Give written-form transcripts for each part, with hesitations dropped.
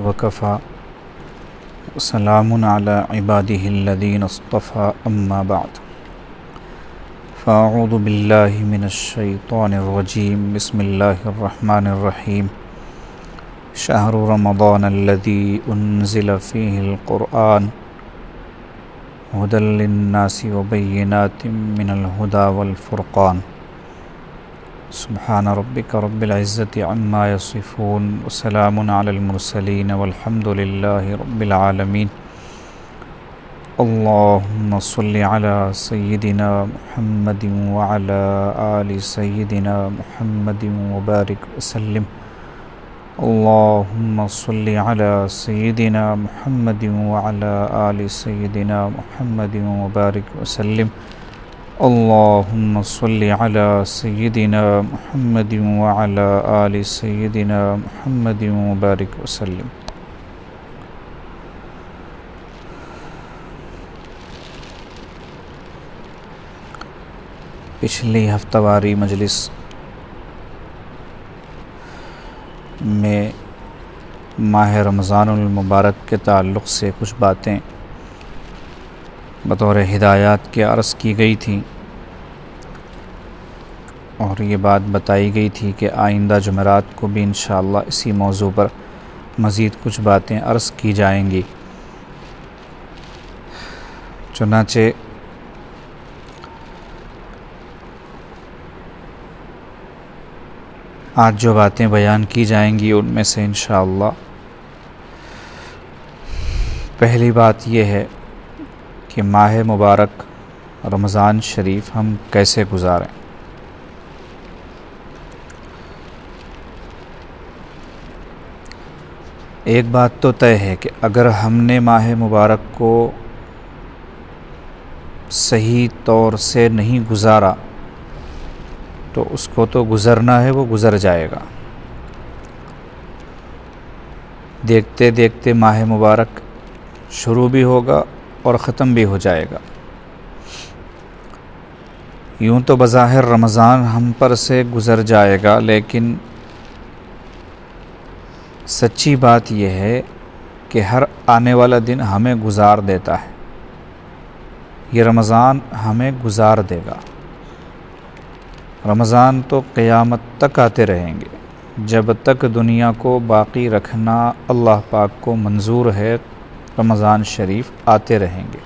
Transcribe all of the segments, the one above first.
وكفى وسلام على عباده الذين اصطفى أما بعد فأعوذ بالله من الشيطان الرجيم بسم الله الرحمن الرحيم شهر رمضان الذي أنزل فيه القرآن هدى للناس وبينات من الهدى والفرقان سبحان ربك رب العزة عما يصفون وسلام على المرسلين والحمد لله رب العالمين اللهم صل على سيدنا محمد وعلى آل سيدنا محمد وبارك وسلم اللهم صل على سيدنا محمد وعلى آل سيدنا محمد وبارك وسلم اللهم صل على سيدنا محمد وعلى آل سيدنا محمد وبارك وسلم۔ پچھلی ہفتہ واری مجلس میں ماہ رمضان المبارک کے تعلق سے کچھ باتیں بطور ہدایات کے عرض کی گئی تھیں، اور یہ بات بتائی گئی تھی کہ آئندہ جمعرات کو بھی انشاءاللہ اسی موضوع پر مزید کچھ باتیں عرض کی جائیں گی۔ چنانچہ آج جو باتیں بیان کی جائیں گی ان میں سے انشاءاللہ پہلی بات یہ ہے کہ ماہ مبارک رمضان شریف ہم کیسے گزاریں۔ ایک بات تو طے ہے کہ اگر ہم نے ماہ مبارک کو صحیح طور سے نہیں گزارا تو اس کو تو گزرنا ہے، وہ گزر جائے گا۔ دیکھتے دیکھتے ماہ مبارک شروع بھی ہوگا اور ختم بھی ہو جائے گا۔ یوں تو بظاہر رمضان ہم پر سے گزر جائے گا، لیکن سچی بات یہ ہے کہ ہر آنے والا دن ہمیں گزار دیتا ہے۔ یہ رمضان ہمیں گزار دے گا۔ رمضان تو قیامت تک آتے رہیں گے۔ جب تک دنیا کو باقی رکھنا اللہ پاک کو منظور ہے رمضان شریف آتے رہیں گے،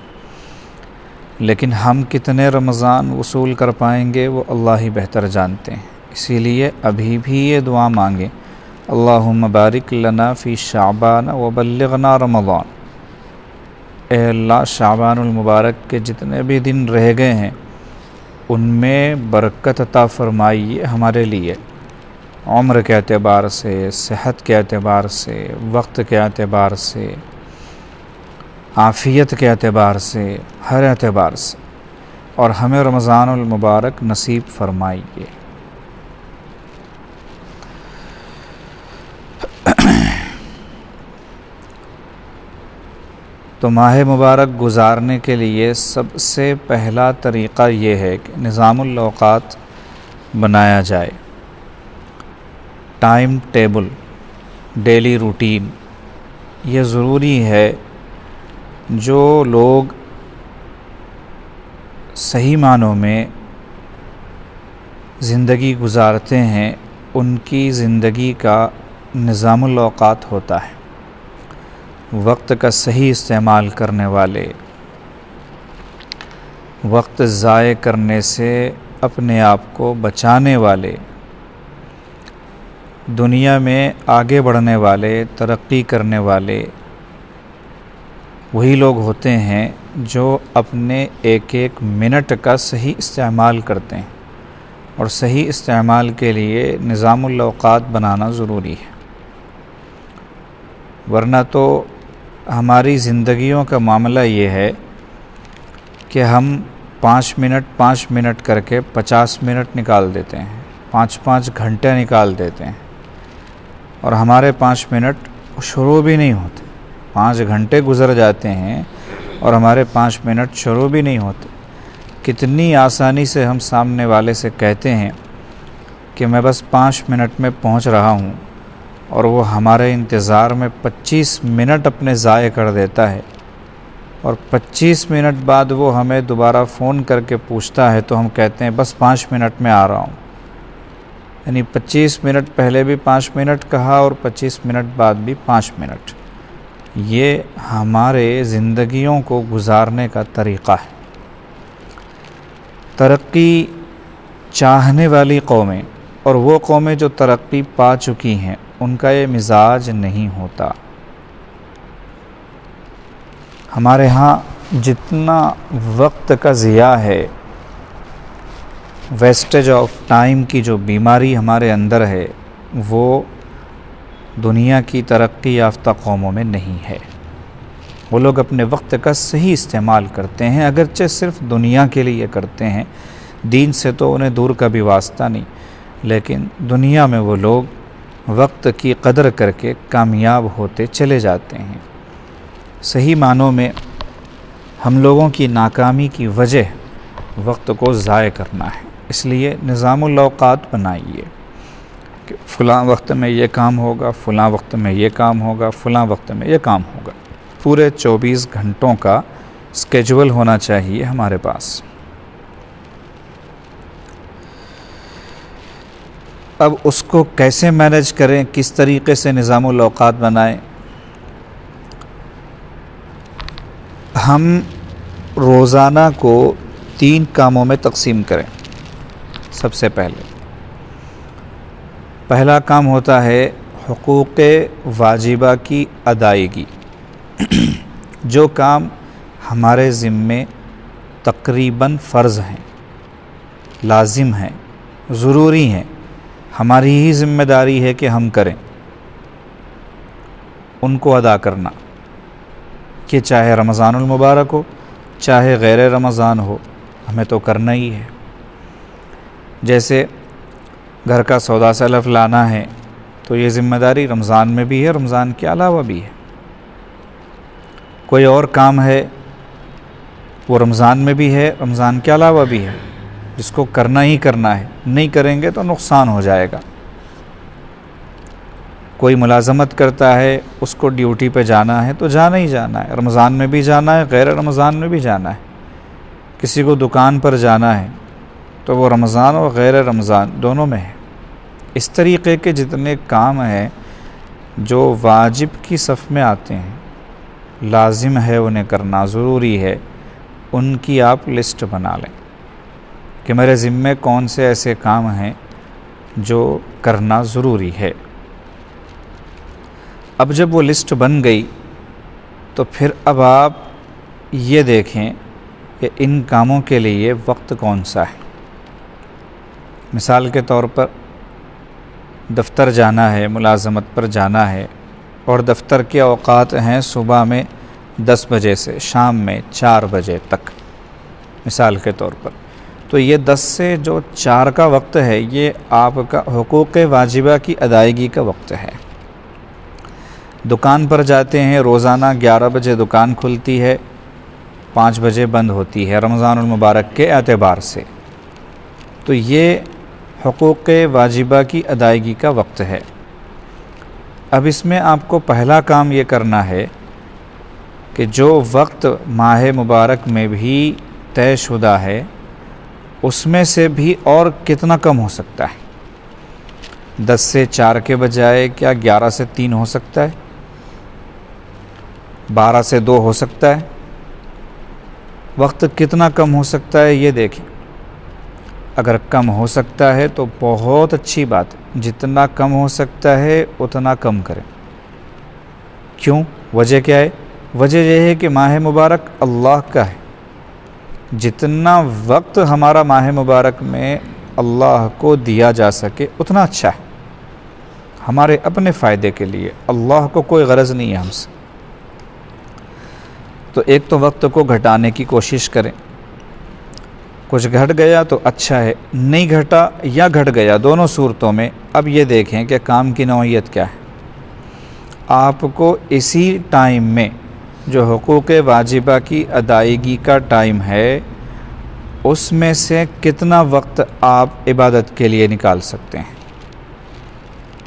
لیکن ہم کتنے رمضان وصول کر پائیں گے وہ اللہ ہی بہتر جانتے ہیں۔ اسی لیے ابھی بھی یہ دعا مانگیں، اللہم بارک لنا فی شعبان وبلغنا رمضان۔ اے اللہ، شعبان المبارک کے جتنے بھی دن رہ گئے ہیں ان میں برکت عطا فرمائیے ہمارے لیے، عمر کے اعتبار سے، صحت کے اعتبار سے، وقت کے اعتبار سے، عافیت کے اعتبار سے، ہر اعتبار سے، اور ہمیں رمضان المبارک نصیب فرمائیے۔ تو ماہ مبارک گزارنے کے لیے سب سے پہلا طریقہ یہ ہے کہ نظام الاوقات بنایا جائے، ٹائم ٹیبل، ڈیلی روٹین۔ یہ ضروری ہے جو لوگ صحیح معنوں میں زندگی گزارتے ہیں ان کی زندگی کا نظام الاوقات ہوتا ہے۔ وقت کا صحیح استعمال کرنے والے، وقت ضائع کرنے سے اپنے آپ کو بچانے والے، دنیا میں آگے بڑھنے والے، ترقی کرنے والے وہی لوگ ہوتے ہیں جو اپنے ایک ایک منٹ کا صحیح استعمال کرتے ہیں، اور صحیح استعمال کے لیے نظام الاوقات بنانا ضروری ہے۔ ورنہ تو ہماری زندگیوں کا معاملہ یہ ہے کہ ہم 5 منٹ کر کے 50 منٹ نکال دیتے ہیں، 5 گھنٹے نکال دیتے ہیں، اور ہمارے 5 منٹ شروع بھی نہیں ہوتے۔ 5 گھنٹے گزر جاتے ہیں اور ہمارے 5 منٹ شروع بھی نہیں ہوتے۔ کتنی آسانی سے ہم سامنے والے سے کہتے ہیں کہ میں بس 5 منٹ میں پہنچ رہا ہوں، اور وہ ہمارے انتظار میں 25 منٹ اپنے ضائع کر دیتا ہے، اور 25 منٹ بعد وہ ہمیں دوبارہ فون کر کے پوچھتا ہے تو ہم کہتے ہیں بس 5 منٹ میں آ رہا ہوں، یعنی 25 منٹ پہلے بھی 5 منٹ کہا اور 25 منٹ بعد بھی 5 منٹ۔ یہ ہمارے زندگیوں کو گزارنے کا طریقہ ہے۔ ترقی چاہنے والی قومیں اور وہ قومیں جو ترقی پا چکی ہیں ان کا یہ مزاج نہیں ہوتا۔ ہمارے ہاں جتنا وقت کا ضیاع ہے، ویسٹیج آف ٹائم کی جو بیماری ہمارے اندر ہے، وہ دنیا کی ترقی یافتہ قوموں میں نہیں ہے۔ وہ لوگ اپنے وقت کا صحیح استعمال کرتے ہیں، اگرچہ صرف دنیا کے لیے کرتے ہیں، دین سے تو انہیں دور کا بھی واسطہ نہیں، لیکن دنیا میں وہ لوگ وقت کی قدر کر کے کامیاب ہوتے چلے جاتے ہیں۔ صحیح معنوں میں ہم لوگوں کی ناکامی کی وجہ وقت کو ضائع کرنا ہے۔ اس لیے نظام الاوقات بنائیے کہ فلاں وقت میں یہ کام ہوگا، فلاں وقت میں یہ کام ہوگا، فلاں وقت میں یہ کام ہوگا۔ پورے 24 گھنٹوں کا اسکیجول ہونا چاہیے ہمارے پاس۔ اب اس کو کیسے مینیج کریں، کس طریقے سے نظام الاوقات بنائیں؟ ہم روزانہ کو 3 کاموں میں تقسیم کریں۔ سب سے پہلا کام ہوتا ہے حقوق واجبہ کی ادائیگی۔ جو کام ہمارے ذمے تقریباً فرض ہیں، لازم ہیں، ضروری ہیں، ہماری ہی ذمہ داری ہے کہ ہم کریں، ان کو ادا کرنا، کہ چاہے رمضان المبارک ہو چاہے غیر رمضان ہو، ہمیں تو کرنا ہی ہے۔ جیسے گھر کا سودا سلف لانا ہے تو یہ ذمہ داری رمضان میں بھی ہے، رمضان کے علاوہ بھی ہے۔ کوئی اور کام ہے وہ رمضان میں بھی ہے، رمضان کے علاوہ بھی ہے، جس کو کرنا ہی کرنا ہے، نہیں کریں گے تو نقصان ہو جائے گا۔ کوئی ملازمت کرتا ہے، اس کو ڈیوٹی پہ جانا ہے تو جانا ہی جانا ہے، رمضان میں بھی جانا ہے، غیر رمضان میں بھی جانا ہے۔ کسی کو دکان پر جانا ہے تو وہ رمضان اور غیر رمضان دونوں میں ہے۔ اس طریقے کے جتنے کام ہیں جو واجب کی صف میں آتے ہیں، لازم ہے انہیں کرنا، ضروری ہے، ان کی آپ لسٹ بنا لیں کہ میرے ذمے کون سے ایسے کام ہیں جو کرنا ضروری ہے۔ اب جب وہ لسٹ بن گئی تو پھر اب آپ یہ دیکھیں کہ ان کاموں کے لیے وقت کون سا ہے۔ مثال کے طور پر دفتر جانا ہے، ملازمت پر جانا ہے، اور دفتر کے اوقات ہیں صبح میں 10 بجے سے شام میں 4 بجے تک، مثال کے طور پر، تو یہ 10 سے جو 4 کا وقت ہے یہ آپ کا حقوق واجبہ کی ادائیگی کا وقت ہے۔ دکان پر جاتے ہیں، روزانہ 11 بجے دکان کھلتی ہے، 5 بجے بند ہوتی ہے رمضان المبارک کے اعتبار سے، تو یہ حقوق واجبہ کی ادائیگی کا وقت ہے۔ اب اس میں آپ کو پہلا کام یہ کرنا ہے کہ جو وقت ماہ مبارک میں بھی طے شدہ ہے اس میں سے بھی اور کتنا کم ہو سکتا ہے۔ 10 سے 4 کے بجائے کیا 11 سے 3 ہو سکتا ہے، 12 سے 2 ہو سکتا ہے؟ وقت کتنا کم ہو سکتا ہے یہ دیکھیں۔ اگر کم ہو سکتا ہے تو بہت اچھی بات ہے، جتنا کم ہو سکتا ہے اتنا کم کریں۔ کیوں؟ وجہ کیا ہے؟ وجہ یہ ہے کہ ماہ مبارک اللہ کا ہے، جتنا وقت ہمارا ماہ مبارک میں اللہ کو دیا جا سکے اتنا اچھا ہے، ہمارے اپنے فائدے کے لیے، اللہ کو کوئی غرض نہیں ہے ہم سے۔ تو ایک تو وقت کو گھٹانے کی کوشش کریں، کچھ گھٹ گیا تو اچھا ہے، نہیں گھٹا یا گھٹ گیا دونوں صورتوں میں اب یہ دیکھیں کہ کام کی نوعیت کیا ہے۔ آپ کو اسی ٹائم میں جو حقوق واجبہ کی ادائیگی کا ٹائم ہے اس میں سے کتنا وقت آپ عبادت کے لیے نکال سکتے ہیں۔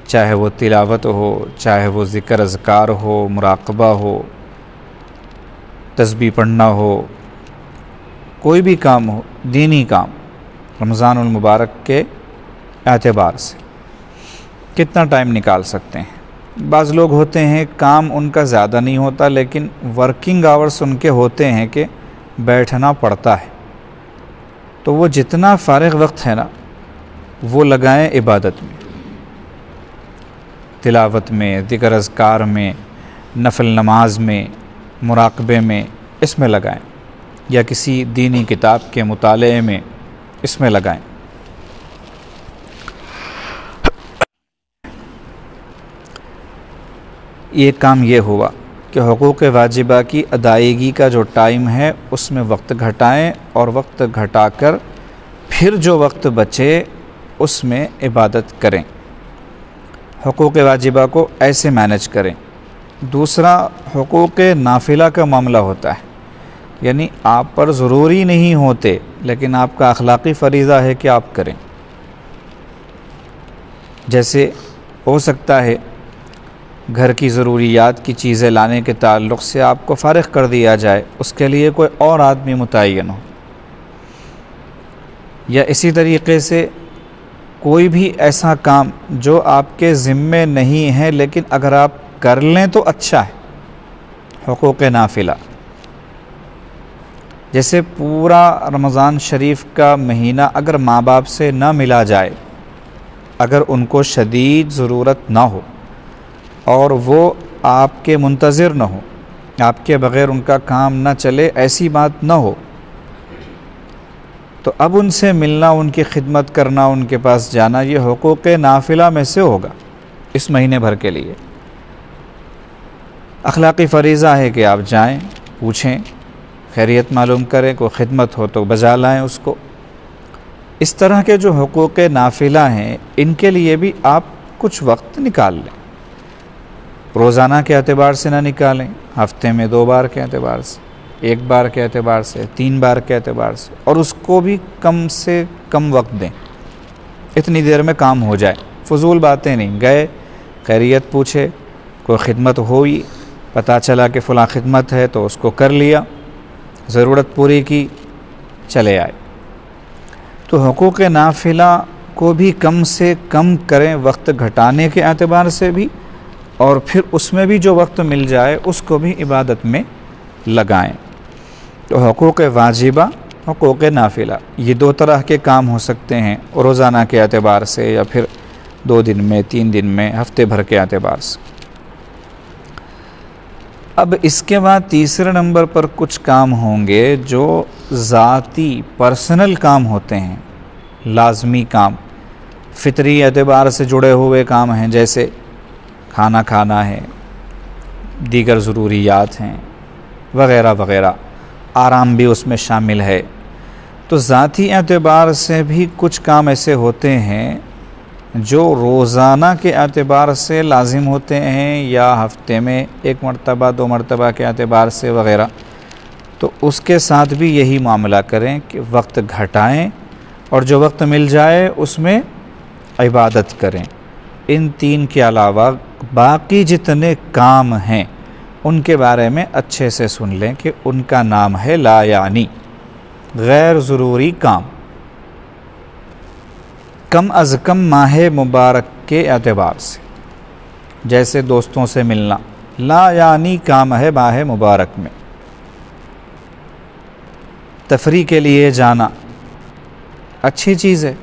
چاہے وہ تلاوت ہو، چاہے وہ ذکر اذکار ہو، مراقبہ ہو، تسبیح پڑھنا ہو، کوئی بھی کام ہو، دینی کام، رمضان المبارک کے اعتبار سے کتنا ٹائم نکال سکتے ہیں؟ بعض لوگ ہوتے ہیں کام ان کا زیادہ نہیں ہوتا لیکن ورکنگ آورس ان کے ہوتے ہیں کہ بیٹھنا پڑتا ہے، تو وہ جتنا فارغ وقت ہے نا وہ لگائیں عبادت میں، تلاوت میں، ذکر اذکار میں، نفل نماز میں، مراقبے میں، اس میں لگائیں، یا کسی دینی کتاب کے مطالعے میں اس میں لگائیں۔ یہ کام یہ ہوا کہ حقوق واجبہ کی ادائیگی کا جو ٹائم ہے اس میں وقت گھٹائیں، اور وقت گھٹا کر پھر جو وقت بچے اس میں عبادت کریں، حقوق واجبہ کو ایسے مینج کریں۔ دوسرا حقوق نافلہ کا معاملہ ہوتا ہے، یعنی آپ پر ضروری نہیں ہوتے لیکن آپ کا اخلاقی فریضہ ہے کہ آپ کریں۔ جیسے ہو سکتا ہے گھر کی ضروریات کی چیزیں لانے کے تعلق سے آپ کو فارغ کر دیا جائے، اس کے لیے کوئی اور آدمی متعین ہو، یا اسی طریقے سے کوئی بھی ایسا کام جو آپ کے ذمے نہیں ہے لیکن اگر آپ کر لیں تو اچھا ہے، حقوق نافلہ۔ جیسے پورا رمضان شریف کا مہینہ اگر ماں باپ سے نہ ملا جائے، اگر ان کو شدید ضرورت نہ ہو اور وہ آپ کے منتظر نہ ہو، آپ کے بغیر ان کا کام نہ چلے، ایسی بات نہ ہو، تو اب ان سے ملنا، ان کی خدمت کرنا، ان کے پاس جانا، یہ حقوق نافلہ میں سے ہوگا اس مہینے بھر کے لیے۔ اخلاقی فریضہ ہے کہ آپ جائیں، پوچھیں، خیریت معلوم کریں، کوئی خدمت ہو تو بجا لائیں اس کو۔ اس طرح کے جو حقوق نافلہ ہیں ان کے لیے بھی آپ کچھ وقت نکال لیں، روزانہ کے اعتبار سے نہ نکالیں، ہفتے میں 2 بار کے اعتبار سے، 1 بار کے اعتبار سے، 3 بار کے اعتبار سے، اور اس کو بھی کم سے کم وقت دیں، اتنی دیر میں کام ہو جائے، فضول باتیں نہیں، گئے خیریت پوچھے، کوئی خدمت ہوئی، پتہ چلا کہ فلاں خدمت ہے تو اس کو کر لیا، ضرورت پوری کی، چلے آئے۔ تو حقوق نافلہ کو بھی کم سے کم کریں، وقت گھٹانے کے اعتبار سے بھی، اور پھر اس میں بھی جو وقت مل جائے اس کو بھی عبادت میں لگائیں۔ تو حقوق واجبہ، حقوق نافلہ، یہ 2 طرح کے کام ہو سکتے ہیں، روزانہ کے اعتبار سے یا پھر 2 دن میں، 3 دن میں، ہفتے بھر کے اعتبار سے۔ اب اس کے بعد تیسرے نمبر پر کچھ کام ہوں گے جو ذاتی پرسنل کام ہوتے ہیں، لازمی کام، فطری اعتبار سے جڑے ہوئے کام ہیں، جیسے کھانا کھانا ہے، دیگر ضروریات ہیں، وغیرہ وغیرہ، آرام بھی اس میں شامل ہے۔ تو ذاتی اعتبار سے بھی کچھ کام ایسے ہوتے ہیں جو روزانہ کے اعتبار سے لازم ہوتے ہیں، یا ہفتے میں 1 مرتبہ 2 مرتبہ کے اعتبار سے وغیرہ، تو اس کے ساتھ بھی یہی معاملہ کریں کہ وقت گھٹائیں اور جو وقت مل جائے اس میں عبادت کریں۔ ان 3 کے علاوہ باقی جتنے کام ہیں ان کے بارے میں اچھے سے سن لیں کہ ان کا نام ہے لا یعنی، غیر ضروری کام، کم از کم ماہ مبارک کے اعتبار سے۔ جیسے دوستوں سے ملنا، لا یعنی کام ہے ماہ مبارک میں۔ تفریح کے لیے جانا اچھی چیز ہے،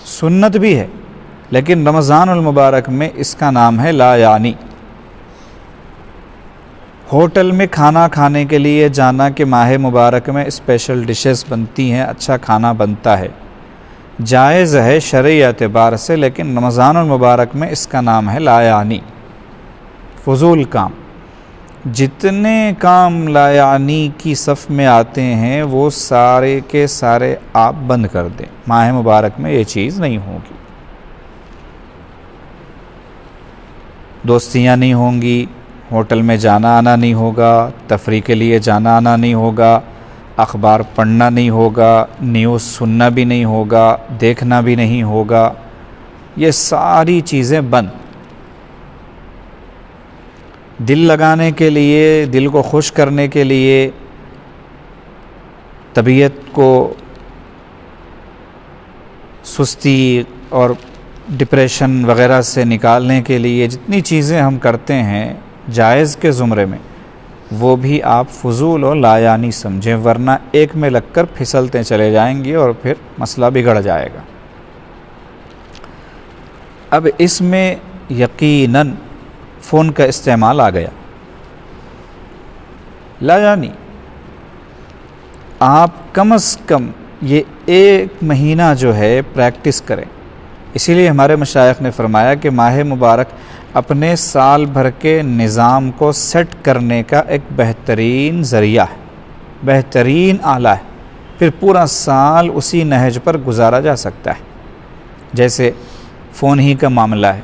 سنت بھی ہے، لیکن رمضان المبارک میں اس کا نام ہے لا یعنی۔ ہوٹل میں کھانا کھانے کے لیے جانا کہ ماہ مبارک میں اسپیشل ڈشز بنتی ہیں، اچھا کھانا بنتا ہے، جائز ہے شرعی اعتبار سے، لیکن رمضان المبارک میں اس کا نام ہے لا یعنی، فضول کام۔ جتنے کام لا یعنی کی صف میں آتے ہیں وہ سارے کے سارے آپ بند کر دیں، ماہ مبارک میں یہ چیز نہیں ہوگی، دوستیاں نہیں ہوں گی، ہوٹل میں جانا آنا نہیں ہوگا، تفریح کے لیے جانا آنا نہیں ہوگا، اخبار پڑھنا نہیں ہوگا، نیوز سننا بھی نہیں ہوگا، دیکھنا بھی نہیں ہوگا، یہ ساری چیزیں بند۔ دل لگانے کے لیے، دل کو خوش کرنے کے لیے، طبیعت کو سستی اور ڈپریشن وغیرہ سے نکالنے کے لیے جتنی چیزیں ہم کرتے ہیں جائز کے زمرے میں، وہ بھی آپ فضول اور لایانی سمجھیں، ورنہ ایک میں لگ کر پھسلتے چلے جائیں گے اور پھر مسئلہ بگڑ جائے گا۔ اب اس میں یقیناً فون کا استعمال آ گیا، لایانی۔ آپ کم از کم یہ 1 مہینہ جو ہے پریکٹس کریں۔ اسی لیے ہمارے مشائخ نے فرمایا کہ ماہ مبارک اپنے سال بھر کے نظام کو سیٹ کرنے کا ایک بہترین ذریعہ ہے، بہترین آلہ ہے، پھر پورا سال اسی نہج پر گزارا جا سکتا ہے۔ جیسے فون ہی کا معاملہ ہے،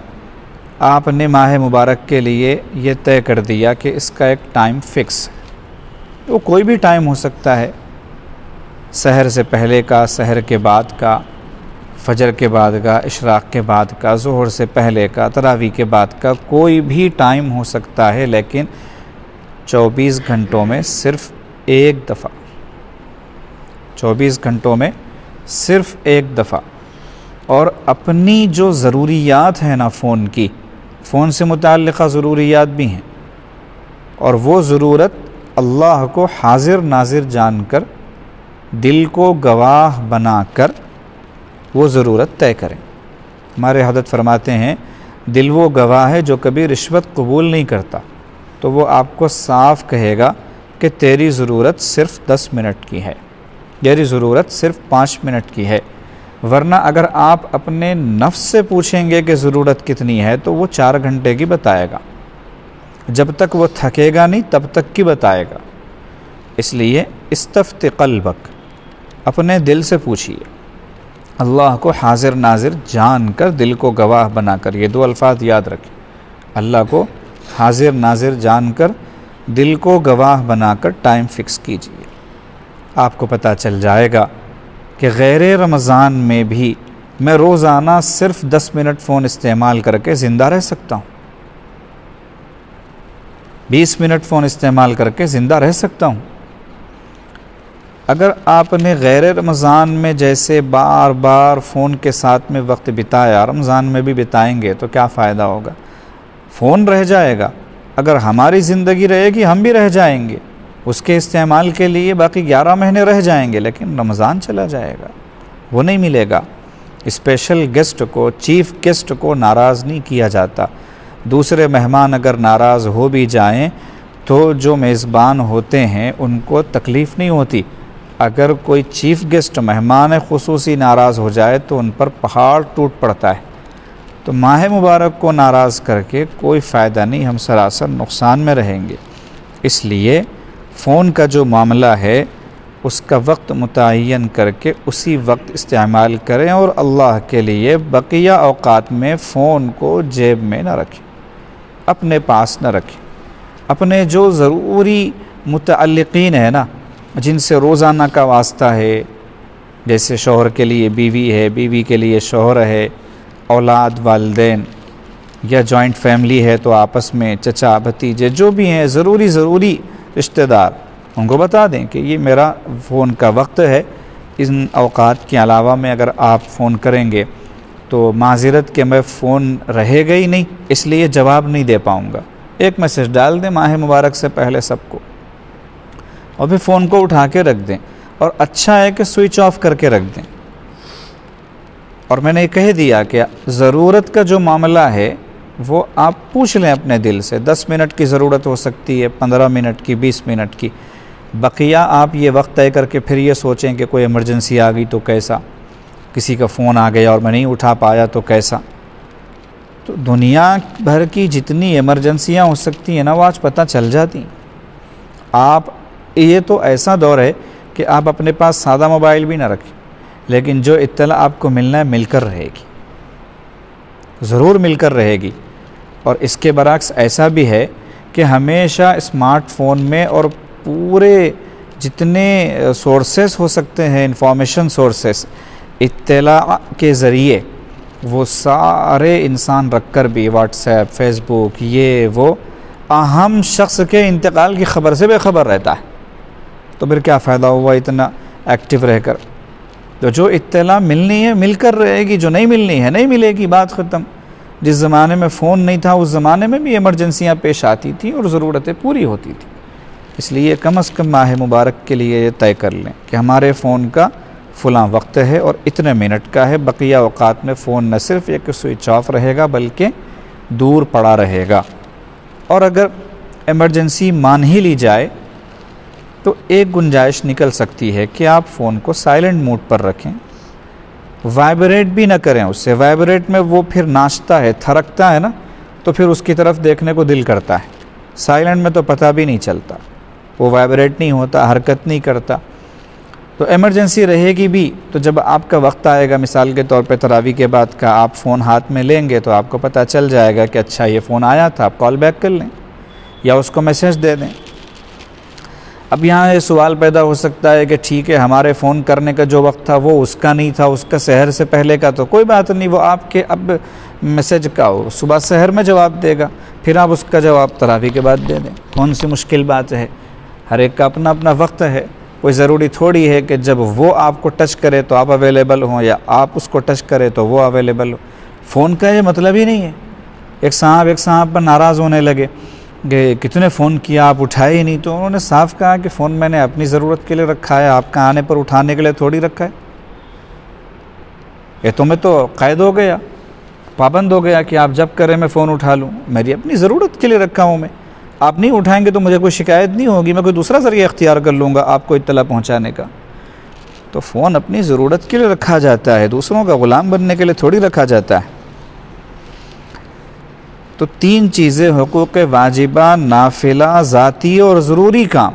آپ نے ماہ مبارک کے لیے یہ طے کر دیا کہ اس کا ایک ٹائم فکس ہے، وہ کوئی بھی ٹائم ہو سکتا ہے، سحر سے پہلے کا، سحر کے بعد کا، فجر کے بعد کا، اشراق کے بعد کا، ظہر سے پہلے کا، تراویح کے بعد کا، کوئی بھی ٹائم ہو سکتا ہے، لیکن 24 گھنٹوں میں صرف ایک دفعہ، 24 گھنٹوں میں صرف ایک دفعہ۔ اور اپنی جو ضروریات ہیں نا فون کی، فون سے متعلقہ ضروریات بھی ہیں، اور وہ ضرورت اللہ کو حاضر ناظر جان کر، دل کو گواہ بنا کر وہ ضرورت طے کریں۔ ہمارے حضرت فرماتے ہیں دل وہ گواہ ہے جو کبھی رشوت قبول نہیں کرتا، تو وہ آپ کو صاف کہے گا کہ تیری ضرورت صرف 10 منٹ کی ہے، تیری ضرورت صرف 5 منٹ کی ہے، ورنہ اگر آپ اپنے نفس سے پوچھیں گے کہ ضرورت کتنی ہے تو وہ 4 گھنٹے کی بتائے گا، جب تک وہ تھکے گا نہیں تب تک کی بتائے گا۔ اس لیے استفت قلبک، اپنے دل سے پوچھیے، اللہ کو حاضر ناظر جان کر، دل کو گواہ بنا کر، یہ 2 الفاظ یاد رکھیں، اللہ کو حاضر ناظر جان کر، دل کو گواہ بنا کر ٹائم فکس کیجیے۔ آپ کو پتہ چل جائے گا کہ غیر رمضان میں بھی میں روزانہ صرف 10 منٹ فون استعمال کر کے زندہ رہ سکتا ہوں، 20 منٹ فون استعمال کر کے زندہ رہ سکتا ہوں۔ اگر آپ نے غیر رمضان میں جیسے بار بار فون کے ساتھ میں وقت بتایا، رمضان میں بھی بتائیں گے تو کیا فائدہ ہوگا؟ فون رہ جائے گا، اگر ہماری زندگی رہے گی ہم بھی رہ جائیں گے، اس کے استعمال کے لیے باقی 11 مہینے رہ جائیں گے، لیکن رمضان چلا جائے گا، وہ نہیں ملے گا۔ اسپیشل گیسٹ کو، چیف گیسٹ کو ناراض نہیں کیا جاتا۔ دوسرے مہمان اگر ناراض ہو بھی جائیں تو جو میزبان ہوتے ہیں ان کو تکلیف نہیں ہوتی، اگر کوئی چیف گیسٹ مہمان خصوصی ناراض ہو جائے تو ان پر پہاڑ ٹوٹ پڑتا ہے۔ تو ماہ مبارک کو ناراض کر کے کوئی فائدہ نہیں، ہم سراسر نقصان میں رہیں گے۔ اس لیے فون کا جو معاملہ ہے اس کا وقت متعین کر کے اسی وقت استعمال کریں، اور اللہ کے لیے بقیہ اوقات میں فون کو جیب میں نہ رکھیں، اپنے پاس نہ رکھیں۔ اپنے جو ضروری متعلقین ہیں نا، جن سے روزانہ کا واسطہ ہے، جیسے شوہر کے لیے بیوی ہے، بیوی کے لیے شوہر ہے، اولاد، والدین، یا جوائنٹ فیملی ہے تو آپس میں چچا بھتیجے جو بھی ہیں ضروری رشتہ دار، ان کو بتا دیں کہ یہ میرا فون کا وقت ہے، ان اوقات کے علاوہ میں اگر آپ فون کریں گے تو معذرت کہ میں فون رہے گا ہی نہیں، اس لیے جواب نہیں دے پاؤں گا۔ ایک میسج ڈال دیں ماہ مبارک سے پہلے سب کو، اور پھر فون کو اٹھا کے رکھ دیں، اور اچھا ہے کہ سوئچ آف کر کے رکھ دیں۔ اور میں نے کہہ دیا کہ ضرورت کا جو معاملہ ہے وہ آپ پوچھ لیں اپنے دل سے، 10 منٹ کی ضرورت ہو سکتی ہے، 15 منٹ کی، 20 منٹ کی، بقیہ آپ یہ وقت طے کر کے پھر یہ سوچیں کہ کوئی ایمرجنسی آ گئی تو کیسا، کسی کا فون آ گیا اور میں نہیں اٹھا پایا تو کیسا۔ تو دنیا بھر کی جتنی ایمرجنسیاں ہو سکتی ہیں نا، وہ آج پتہ چل جاتی ہیں۔ آپ، یہ تو ایسا دور ہے کہ آپ اپنے پاس سادہ موبائل بھی نہ رکھیں، لیکن جو اطلاع آپ کو ملنا ہے مل کر رہے گی، ضرور مل کر رہے گی۔ اور اس کے برعکس ایسا بھی ہے کہ ہمیشہ اسمارٹ فون میں اور پورے جتنے سورسز ہو سکتے ہیں، انفارمیشن سورسز، اطلاع کے ذریعے وہ سارے انسان رکھ کر بھی واٹس ایپ، فیس بک، یہ وہ اہم شخص کے انتقال کی خبر سے بے خبر رہتا ہے، تو پھر کیا فائدہ ہوا اتنا ایکٹیو رہ کر؟ تو جو اطلاع ملنی ہے مل کر رہے گی، جو نہیں ملنی ہے نہیں ملے گی، بات ختم۔ جس زمانے میں فون نہیں تھا اس زمانے میں بھی ایمرجنسیاں پیش آتی تھیں اور ضرورتیں پوری ہوتی تھیں، اس لیے کم از کم ماہ مبارک کے لیے یہ طے کر لیں کہ ہمارے فون کا فلاں وقت ہے اور اتنے منٹ کا ہے، بقیہ اوقات میں فون نہ صرف ایک سوئچ آف رہے گا بلکہ دور پڑا رہے گا، اور اگر ایمرجنسی مان ہی لی جائے تو ایک گنجائش نکل سکتی ہے کہ آپ فون کو سائلنٹ موڈ پر رکھیں، وائبریٹ بھی نہ کریں اس سے۔ وائبریٹ میں وہ پھر ناچتا ہے، تھرکتا ہے نا، تو پھر اس کی طرف دیکھنے کو دل کرتا ہے۔ سائلنٹ میں تو پتہ بھی نہیں چلتا، وہ وائبریٹ نہیں ہوتا، حرکت نہیں کرتا۔ تو ایمرجنسی رہے گی بھی تو جب آپ کا وقت آئے گا، مثال کے طور پہ تراویح کے بعد کا، آپ فون ہاتھ میں لیں گے تو آپ کو پتہ چل جائے گا کہ اچھا یہ فون آیا تھا، آپ کال بیک کر لیں یا اس کو میسیج دے دیں۔ اب یہاں یہ سوال پیدا ہو سکتا ہے کہ ٹھیک ہے ہمارے فون کرنے کا جو وقت تھا وہ اس کا نہیں تھا، اس کا سحر سے پہلے کا، تو کوئی بات نہیں، وہ آپ کے اب میسیج کا ہو، صبح سحر میں جواب دے گا، پھر آپ اس کا جواب تراویح کے بعد دے دیں۔ کون سی مشکل بات ہے؟ ہر ایک کا اپنا اپنا وقت ہے، کوئی ضروری تھوڑی ہے کہ جب وہ آپ کو ٹچ کرے تو آپ اویلیبل ہوں یا آپ اس کو ٹچ کرے تو وہ اویلیبل ہو۔ فون کا یہ مطلب ہی نہیں ہے۔ ایک صاحب پر ناراض ہونے لگے کہ کتنے فون کیا آپ اٹھائے ہی نہیں، تو انہوں نے صاف کہا کہ فون میں نے اپنی ضرورت کے لیے رکھا ہے، آپ کا آنے پر اٹھانے کے لیے تھوڑی رکھا ہے۔ یہ تو میں تو قید ہو گیا، پابند ہو گیا کہ آپ جب کریں میں فون اٹھا لوں، میری اپنی ضرورت کے لیے رکھا ہوں میں۔ آپ نہیں اٹھائیں گے تو مجھے کوئی شکایت نہیں ہوگی، میں کوئی دوسرا ذریعہ اختیار کر لوں گا آپ کو اطلاع پہنچانے کا۔ تو فون اپنی ضرورت کے لیے رکھا جاتا ہے، دوسروں کا غلام بننے کے لیے تھوڑی رکھا جاتا ہے۔ تو 3 چیزیں، حقوق واجبہ، نافلہ، ذاتی اور ضروری کام،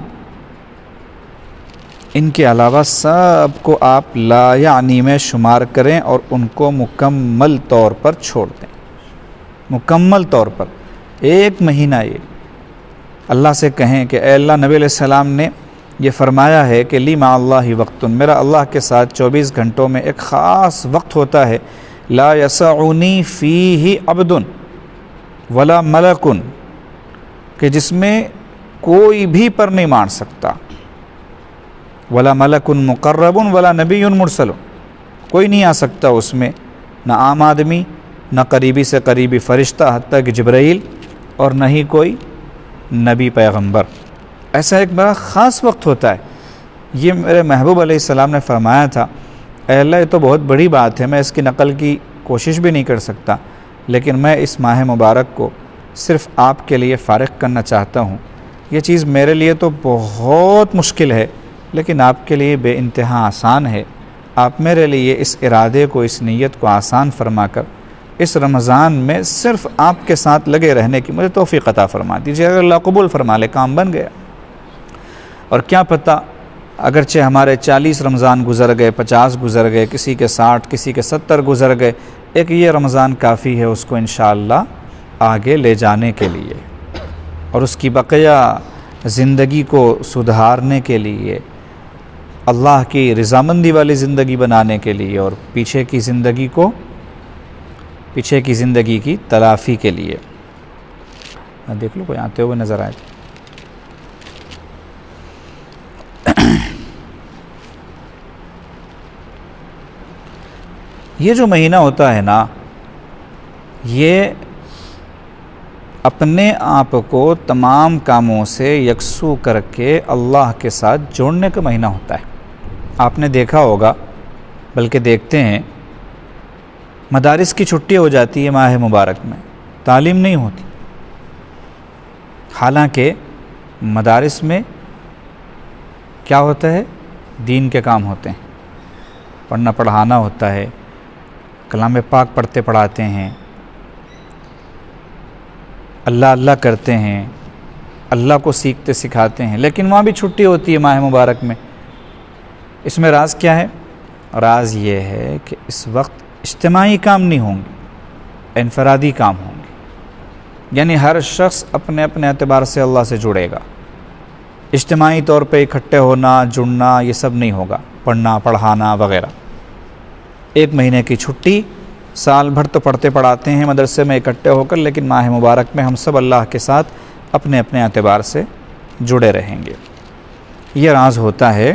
ان کے علاوہ سب کو آپ لا یعنی میں شمار کریں اور ان کو مکمل طور پر چھوڑ دیں۔ مکمل طور پر 1 مہینہ یہ اللہ سے کہیں کہ اے اللہ، نبی علیہ السلام نے یہ فرمایا ہے کہ لی مع اللہ وقت، میرا اللہ کے ساتھ 24 گھنٹوں میں ایک خاص وقت ہوتا ہے، لا یسعنی فیہ عبد ولا ملک، کہ جس میں کوئی بھی پر نہیں مان سکتا، ولا ملک مقرب ولا نبی مرسل، کوئی نہیں آ سکتا اس میں، نہ عام آدمی، نہ قریبی سے قریبی فرشتہ حتیٰ کہ جبرائیل، اور نہ ہی کوئی نبی پیغمبر۔ ایسا ایک بڑا خاص وقت ہوتا ہے۔ یہ میرے محبوب علیہ السلام نے فرمایا تھا۔ اے اللہ، یہ تو بہت بڑی بات ہے، میں اس کی نقل کی کوشش بھی نہیں کر سکتا، لیکن میں اس ماہ مبارک کو صرف آپ کے لیے فارغ کرنا چاہتا ہوں۔ یہ چیز میرے لیے تو بہت مشکل ہے، لیکن آپ کے لیے بے انتہا آسان ہے۔ آپ میرے لیے اس ارادے کو، اس نیت کو آسان فرما کر اس رمضان میں صرف آپ کے ساتھ لگے رہنے کی مجھے توفیق عطا فرما دیجیے۔ اگر اللہ قبول فرما لے، کام بن گیا۔ اور کیا پتہ، اگرچہ ہمارے 40 رمضان گزر گئے، 50 گزر گئے، کسی کے 60، کسی کے 70 گزر گئے، ایک یہ رمضان کافی ہے اس کو انشاءاللہ آگے لے جانے کے لیے، اور اس کی بقیہ زندگی کو سدھارنے کے لیے، اللہ کی رضامندی والی زندگی بنانے کے لیے، اور پیچھے کی زندگی کی تلافی کے لیے۔ دیکھ لو کوئی آتے ہوئے نظر آئے۔ یہ جو مہینہ ہوتا ہے نا، یہ اپنے آپ کو تمام کاموں سے یکسو کر کے اللہ کے ساتھ جوڑنے کا مہینہ ہوتا ہے۔ آپ نے دیکھا ہوگا، بلکہ دیکھتے ہیں، مدارس کی چھٹی ہو جاتی ہے ماہ مبارک میں، تعلیم نہیں ہوتی، حالانکہ مدارس میں کیا ہوتا ہے؟ دین کے کام ہوتے ہیں، پڑھنا پڑھانا ہوتا ہے، کلام پاک پڑھتے پڑھاتے ہیں، اللہ اللہ کرتے ہیں، اللہ کو سیکھتے سکھاتے ہیں، لیکن وہاں بھی چھٹی ہوتی ہے ماہ مبارک میں۔ اس میں راز کیا ہے؟ راز یہ ہے کہ اس وقت اجتماعی کام نہیں ہوں گے، انفرادی کام ہوں گے، یعنی ہر شخص اپنے اپنے اعتبار سے اللہ سے جڑے گا۔ اجتماعی طور پہ اکٹھے ہونا، جڑنا، یہ سب نہیں ہوگا، پڑھنا پڑھانا وغیرہ۔ 1 مہینے کی چھٹی، سال بھر تو پڑھتے پڑھاتے ہیں مدرسے میں اکٹھے ہو کر، لیکن ماہ مبارک میں ہم سب اللہ کے ساتھ اپنے اپنے اعتبار سے جڑے رہیں گے۔ یہ راز ہوتا ہے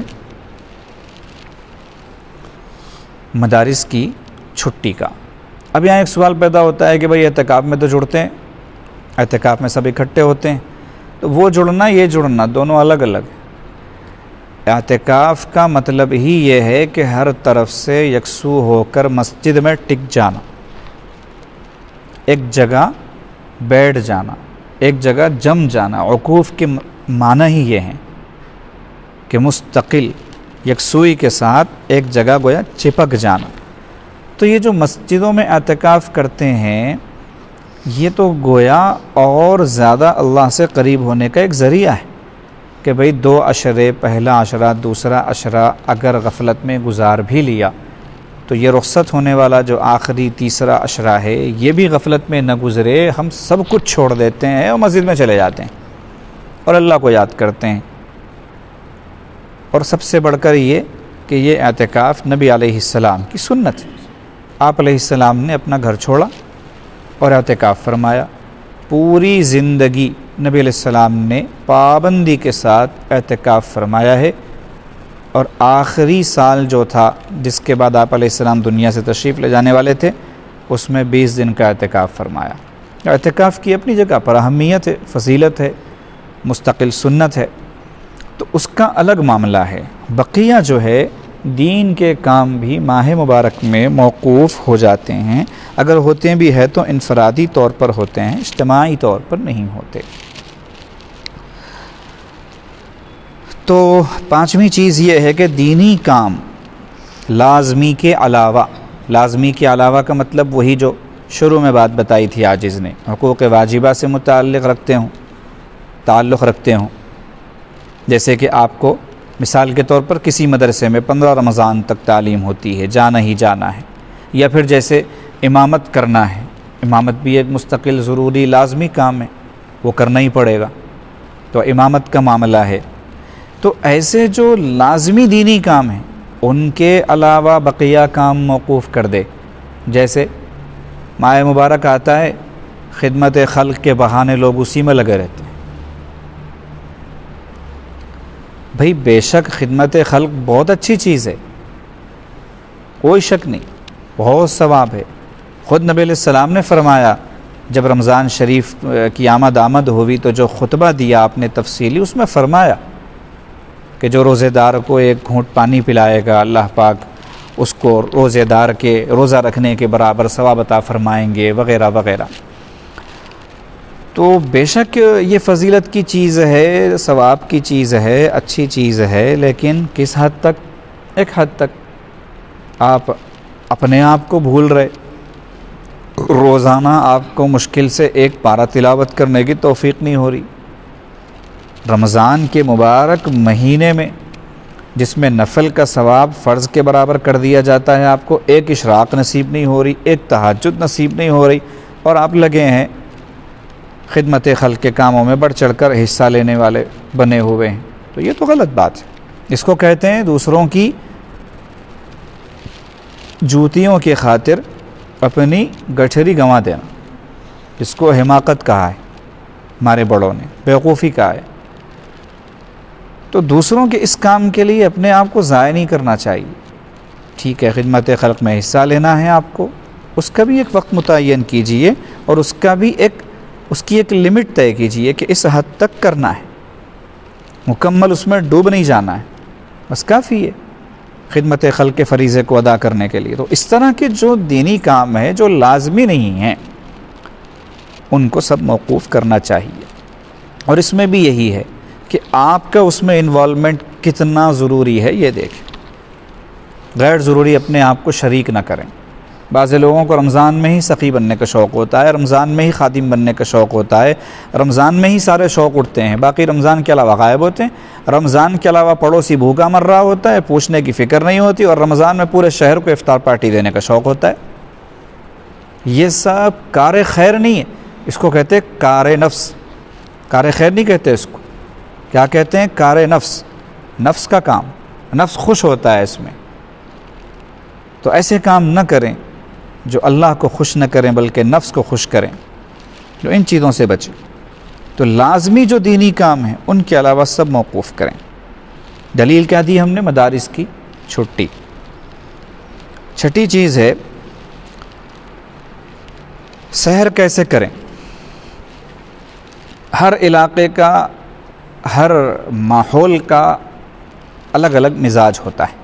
مدارس کی چھٹی کا۔ اب یہاں ایک سوال پیدا ہوتا ہے کہ بھئی اعتکاف میں تو جڑتے ہیں، اعتکاف میں سب اکٹھے ہوتے ہیں، تو وہ جڑنا یہ جڑنا دونوں الگ الگ ہے۔ اعتکاف کا مطلب ہی یہ ہے کہ ہر طرف سے یکسو ہو کر مسجد میں ٹک جانا، ایک جگہ بیٹھ جانا، ایک جگہ جم جانا۔ عکوف کے معنی ہی یہ ہیں کہ مستقل یکسوئی کے ساتھ ایک جگہ گویا چپک جانا۔ تو یہ جو مسجدوں میں اعتکاف کرتے ہیں یہ تو گویا اور زیادہ اللہ سے قریب ہونے کا ایک ذریعہ ہے کہ بھئی 2 عشرے، پہلا عشرہ دوسرا عشرہ اگر غفلت میں گزار بھی لیا تو یہ رخصت ہونے والا جو آخری تیسرا عشرہ ہے یہ بھی غفلت میں نہ گزرے، ہم سب کچھ چھوڑ دیتے ہیں اور مسجد میں چلے جاتے ہیں اور اللہ کو یاد کرتے ہیں۔ اور سب سے بڑھ کر یہ کہ یہ اعتکاف نبی علیہ السلام کی سنت ہے۔ آپ علیہ السلام نے اپنا گھر چھوڑا اور اعتکاف فرمایا، پوری زندگی نبی علیہ السلام نے پابندی کے ساتھ اعتکاف فرمایا ہے، اور آخری سال جو تھا جس کے بعد آپ علیہ السلام دنیا سے تشریف لے جانے والے تھے اس میں 20 دن کا اعتکاف فرمایا۔ اعتکاف کی اپنی جگہ پر اہمیت ہے، فضیلت ہے، مستقل سنت ہے، تو اس کا الگ معاملہ ہے۔ بقیہ جو ہے دین کے کام بھی ماہ مبارک میں موقوف ہو جاتے ہیں، اگر ہوتے بھی ہے تو انفرادی طور پر ہوتے ہیں، اجتماعی طور پر نہیں ہوتے۔ تو 5ویں چیز یہ ہے کہ دینی کام لازمی کے علاوہ کا مطلب وہی جو شروع میں بات بتائی تھی عاجز نے، حقوق واجبہ سے تعلق رکھتے ہوں، جیسے کہ آپ کو مثال کے طور پر کسی مدرسے میں 15 رمضان تک تعلیم ہوتی ہے، جانا ہی جانا ہے، یا پھر جیسے امامت کرنا ہے، امامت بھی ایک مستقل ضروری لازمی کام ہے، وہ کرنا ہی پڑے گا، تو امامت کا معاملہ ہے۔ تو ایسے جو لازمی دینی کام ہیں ان کے علاوہ بقیہ کام موقوف کر دے، جیسے ماہ مبارک آتا ہے، خدمت خلق کے بہانے لوگ اسی میں لگے رہتے ہیں۔ بھئی بے شک خدمت خلق بہت اچھی چیز ہے، کوئی شک نہیں، بہت ثواب ہے۔ خود نبی علیہ السلام نے فرمایا جب رمضان شریف کی آمد ہوئی تو جو خطبہ دیا آپ نے تفصیلی، اس میں فرمایا کہ جو روزے دار کو ایک گھونٹ پانی پلائے گا اللہ پاک اس کو روزے دار کے روزہ رکھنے کے برابر ثواب عطا فرمائیں گے، وغیرہ وغیرہ۔ تو بے شک یہ فضیلت کی چیز ہے، ثواب کی چیز ہے، اچھی چیز ہے، لیکن کس حد تک؟ ایک حد تک آپ اپنے آپ کو بھول رہے، روزانہ آپ کو مشکل سے 1 پارہ تلاوت کرنے کی توفیق نہیں ہو رہی۔ رمضان کے مبارک مہینے میں جس میں نفل کا ثواب فرض کے برابر کر دیا جاتا ہے، آپ کو 1 اشراق نصیب نہیں ہو رہی، 1 تہجد نصیب نہیں ہو رہی، اور آپ لگے ہیں خدمت خلق کے کاموں میں بڑھ چڑھ کر حصہ لینے والے بنے ہوئے ہیں، تو یہ تو غلط بات ہے۔ اس کو کہتے ہیں دوسروں کی جوتیوں کی خاطر اپنی گٹھری گنوا دینا، جس کو حماقت کہا ہے ہمارے بڑوں نے، بیوقوفی کہا ہے۔ تو دوسروں کے اس کام کے لیے اپنے آپ کو ضائع نہیں کرنا چاہیے۔ ٹھیک ہے، خدمت خلق میں حصہ لینا ہے آپ کو، اس کا بھی ایک وقت متعین کیجئے، اور اس کی ایک لمٹ طے کیجئے کہ اس حد تک کرنا ہے، مکمل اس میں ڈوب نہیں جانا ہے، بس کافی ہے خدمت خلق کے فریضے کو ادا کرنے کے لیے۔ تو اس طرح کے جو دینی کام ہے جو لازمی نہیں ہیں ان کو سب موقوف کرنا چاہیے، اور اس میں بھی یہی ہے کہ آپ کا اس میں انوالومنٹ کتنا ضروری ہے یہ دیکھیں، غیر ضروری اپنے آپ کو شریک نہ کریں۔ بعض لوگوں کو رمضان میں ہی سخی بننے کا شوق ہوتا ہے، رمضان میں ہی خادم بننے کا شوق ہوتا ہے، رمضان میں ہی سارے شوق اٹھتے ہیں، باقی رمضان کے علاوہ غائب ہوتے ہیں۔ رمضان کے علاوہ پڑوسی بھوکا مر رہا ہوتا ہے، پوچھنے کی فکر نہیں ہوتی، اور رمضان میں پورے شہر کو افطار پارٹی دینے کا شوق ہوتا ہے۔ یہ سب کار خیر نہیں ہے، اس کو کہتے ہیں کار نفس۔ کار خیر نہیں کہتے اس کو، کیا کہتے ہیں؟ کار نفس، نفس کا کام، نفس خوش ہوتا ہے اس میں۔ تو ایسے کام نہ کریں جو اللہ کو خوش نہ کریں بلکہ نفس کو خوش کریں، جو ان چیزوں سے بچیں۔ تو لازمی جو دینی کام ہیں ان کے علاوہ سب موقوف کریں۔ دلیل کیا دی ہم نے؟ مدارس کی چھٹی۔ چھٹی چیز ہے سحر کیسے کریں۔ ہر علاقے کا، ہر ماحول کا الگ الگ مزاج ہوتا ہے۔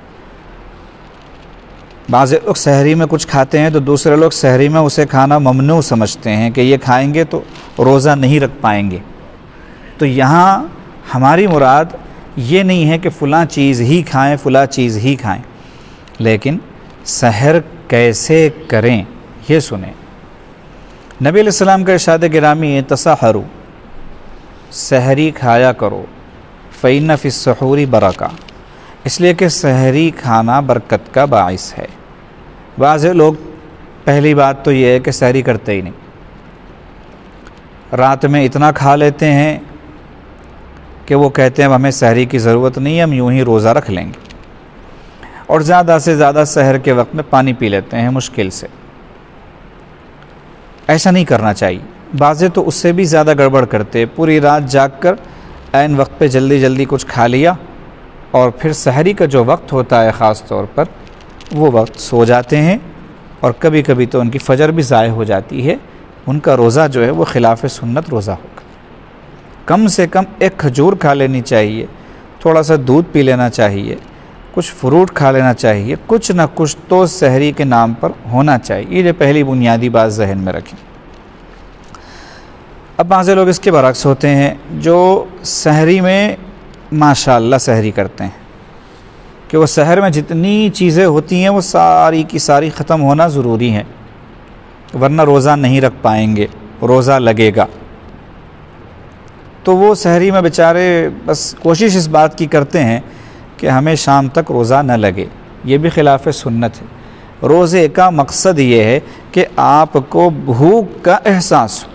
بعض لوگ سحری میں کچھ کھاتے ہیں تو دوسرے لوگ سحری میں اسے کھانا ممنوع سمجھتے ہیں کہ یہ کھائیں گے تو روزہ نہیں رکھ پائیں گے۔ تو یہاں ہماری مراد یہ نہیں ہے کہ فلاں چیز ہی کھائیں، فلاں چیز ہی کھائیں، لیکن سحر کیسے کریں یہ سنیں۔ نبی علیہ السلام کا ارشاد گرامی ہے تسحروا، سحری کھایا کرو، فإن فی السحور برکہ، اس لیے کہ سحری کھانا برکت کا باعث ہے۔ بعض لوگ پہلی بات تو یہ ہے کہ سحری کرتے ہی نہیں، رات میں اتنا کھا لیتے ہیں کہ وہ کہتے ہیں ہمیں سحری کی ضرورت نہیں ہے، ہم یوں ہی روزہ رکھ لیں گے، اور زیادہ سے زیادہ سحر کے وقت میں پانی پی لیتے ہیں مشکل سے۔ ایسا نہیں کرنا چاہیے۔ بعضے تو اس سے بھی زیادہ گڑبڑ کرتے، پوری رات جاگ کر عین وقت پہ جلدی جلدی کچھ کھا لیا، اور پھر سحری کا جو وقت ہوتا ہے خاص طور پر وہ وقت سو جاتے ہیں، اور کبھی کبھی تو ان کی فجر بھی ضائع ہو جاتی ہے۔ ان کا روزہ جو ہے وہ خلاف سنت روزہ ہوگا۔ کم سے کم ایک کھجور کھا لینی چاہیے، تھوڑا سا دودھ پی لینا چاہیے، کچھ فروٹ کھا لینا چاہیے، کچھ نہ کچھ تو سحری کے نام پر ہونا چاہیے۔ یہ پہلی بنیادی بات ذہن میں رکھیں۔ اب بعض لوگ اس کے برعکس ہوتے ہیں جو سحری میں ماشاءاللہ سحری کرتے ہیں کہ وہ سحر میں جتنی چیزیں ہوتی ہیں وہ ساری کی ساری ختم ہونا ضروری ہے، ورنہ روزہ نہیں رکھ پائیں گے، روزہ لگے گا۔ تو وہ سحری میں بیچارے بس کوشش اس بات کی کرتے ہیں کہ ہمیں شام تک روزہ نہ لگے، یہ بھی خلاف سنت ہے۔ روزے کا مقصد یہ ہے کہ آپ کو بھوک کا احساس ہو۔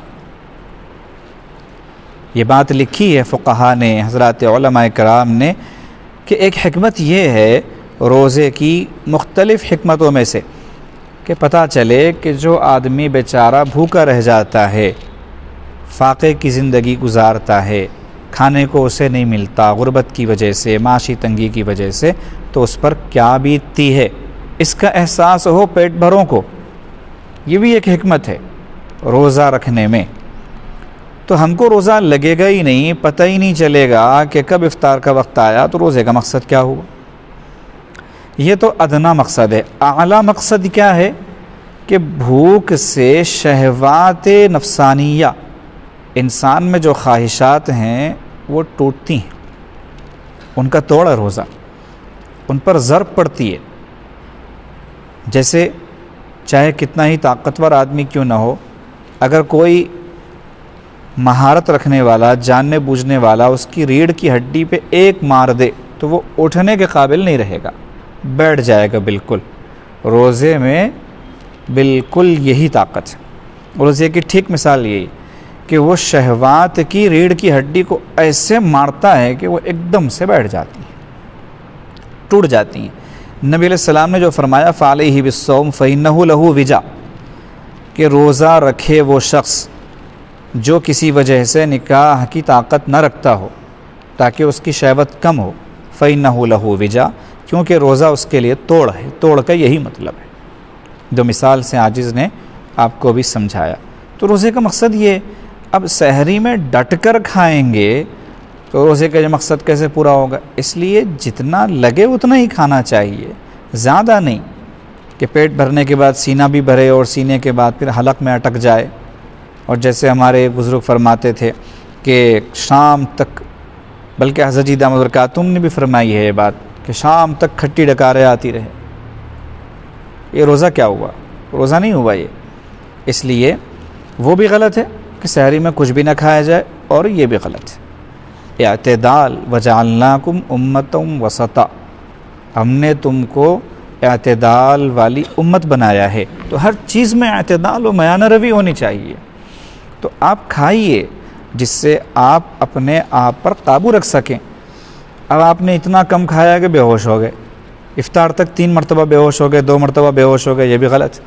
یہ بات لکھی ہے فقہا نے، حضرات علماء کرام نے، کہ ایک حکمت یہ ہے روزے کی مختلف حکمتوں میں سے کہ پتہ چلے کہ جو آدمی بیچارہ بھوکا رہ جاتا ہے، فاقے کی زندگی گزارتا ہے، کھانے کو اسے نہیں ملتا غربت کی وجہ سے، معاشی تنگی کی وجہ سے، تو اس پر کیا بیتتی ہے، اس کا احساس ہو پیٹ بھروں کو۔ یہ بھی ایک حکمت ہے روزہ رکھنے میں۔ تو ہم کو روزہ لگے گا ہی نہیں، پتہ ہی نہیں چلے گا کہ کب افطار کا وقت آیا، تو روزے کا مقصد کیا ہوا؟ یہ تو ادنا مقصد ہے۔ اعلیٰ مقصد کیا ہے کہ بھوک سے شہوات نفسانیہ، انسان میں جو خواہشات ہیں وہ ٹوٹتی ہیں، ان کا توڑا روزہ، ان پر ضرب پڑتی ہے۔ جیسے چاہے کتنا ہی طاقتور آدمی کیوں نہ ہو، اگر کوئی مہارت رکھنے والا، جاننے بوجھنے والا اس کی ریڑھ کی ہڈی پہ ایک مار دے تو وہ اٹھنے کے قابل نہیں رہے گا، بیٹھ جائے گا بالکل۔ روزے میں بالکل یہی طاقت ہے۔ روزے کی ٹھیک مثال یہی کہ وہ شہوات کی ریڑھ کی ہڈی کو ایسے مارتا ہے کہ وہ ایک دم سے بیٹھ جاتی ہیں، ٹوٹ جاتی ہیں۔ نبی علیہ السلام نے جو فرمایا فعلیہ بالصوم فإنہ لہ وجا، کہ روزہ رکھے وہ شخص جو کسی وجہ سے نکاح کی طاقت نہ رکھتا ہو تاکہ اس کی شہوت کم ہو، فإنہ لہ وجا، کیونکہ روزہ اس کے لیے توڑ ہے۔ توڑ کا یہی مطلب ہے جو مثال سے عاجز نے آپ کو بھی سمجھایا۔ تو روزے کا مقصد یہ، اب سحری میں ڈٹ کر کھائیں گے تو روزے کا یہ مقصد کیسے پورا ہوگا؟ اس لیے جتنا لگے اتنا ہی کھانا چاہیے، زیادہ نہیں کہ پیٹ بھرنے کے بعد سینہ بھی بھرے اور سینے کے بعد پھر حلق میں اٹک جائے۔ اور جیسے ہمارے بزرگ فرماتے تھے کہ شام تک، بلکہ حضرت جی دامت برکاتہم نے بھی فرمائی ہے یہ بات کہ شام تک کھٹی ڈکاریں آتی رہے، یہ روزہ کیا ہوا؟ روزہ نہیں ہوا یہ۔ اس لیے وہ بھی غلط ہے کہ سحری میں کچھ بھی نہ کھایا جائے، اور یہ بھی غلط ہے۔ اعتدال، وجعلناکم امۃ وسطا، ہم نے تم کو اعتدال والی امت بنایا ہے، تو ہر چیز میں اعتدال و میانہ روی ہونی چاہیے۔ تو آپ کھائیے جس سے آپ اپنے آپ پر قابو رکھ سکیں۔ اب آپ نے اتنا کم کھایا کہ بے ہوش ہو گئے، افطار تک 3 مرتبہ بے ہوش ہو گئے، 2 مرتبہ بے ہوش ہو گئے، یہ بھی غلط۔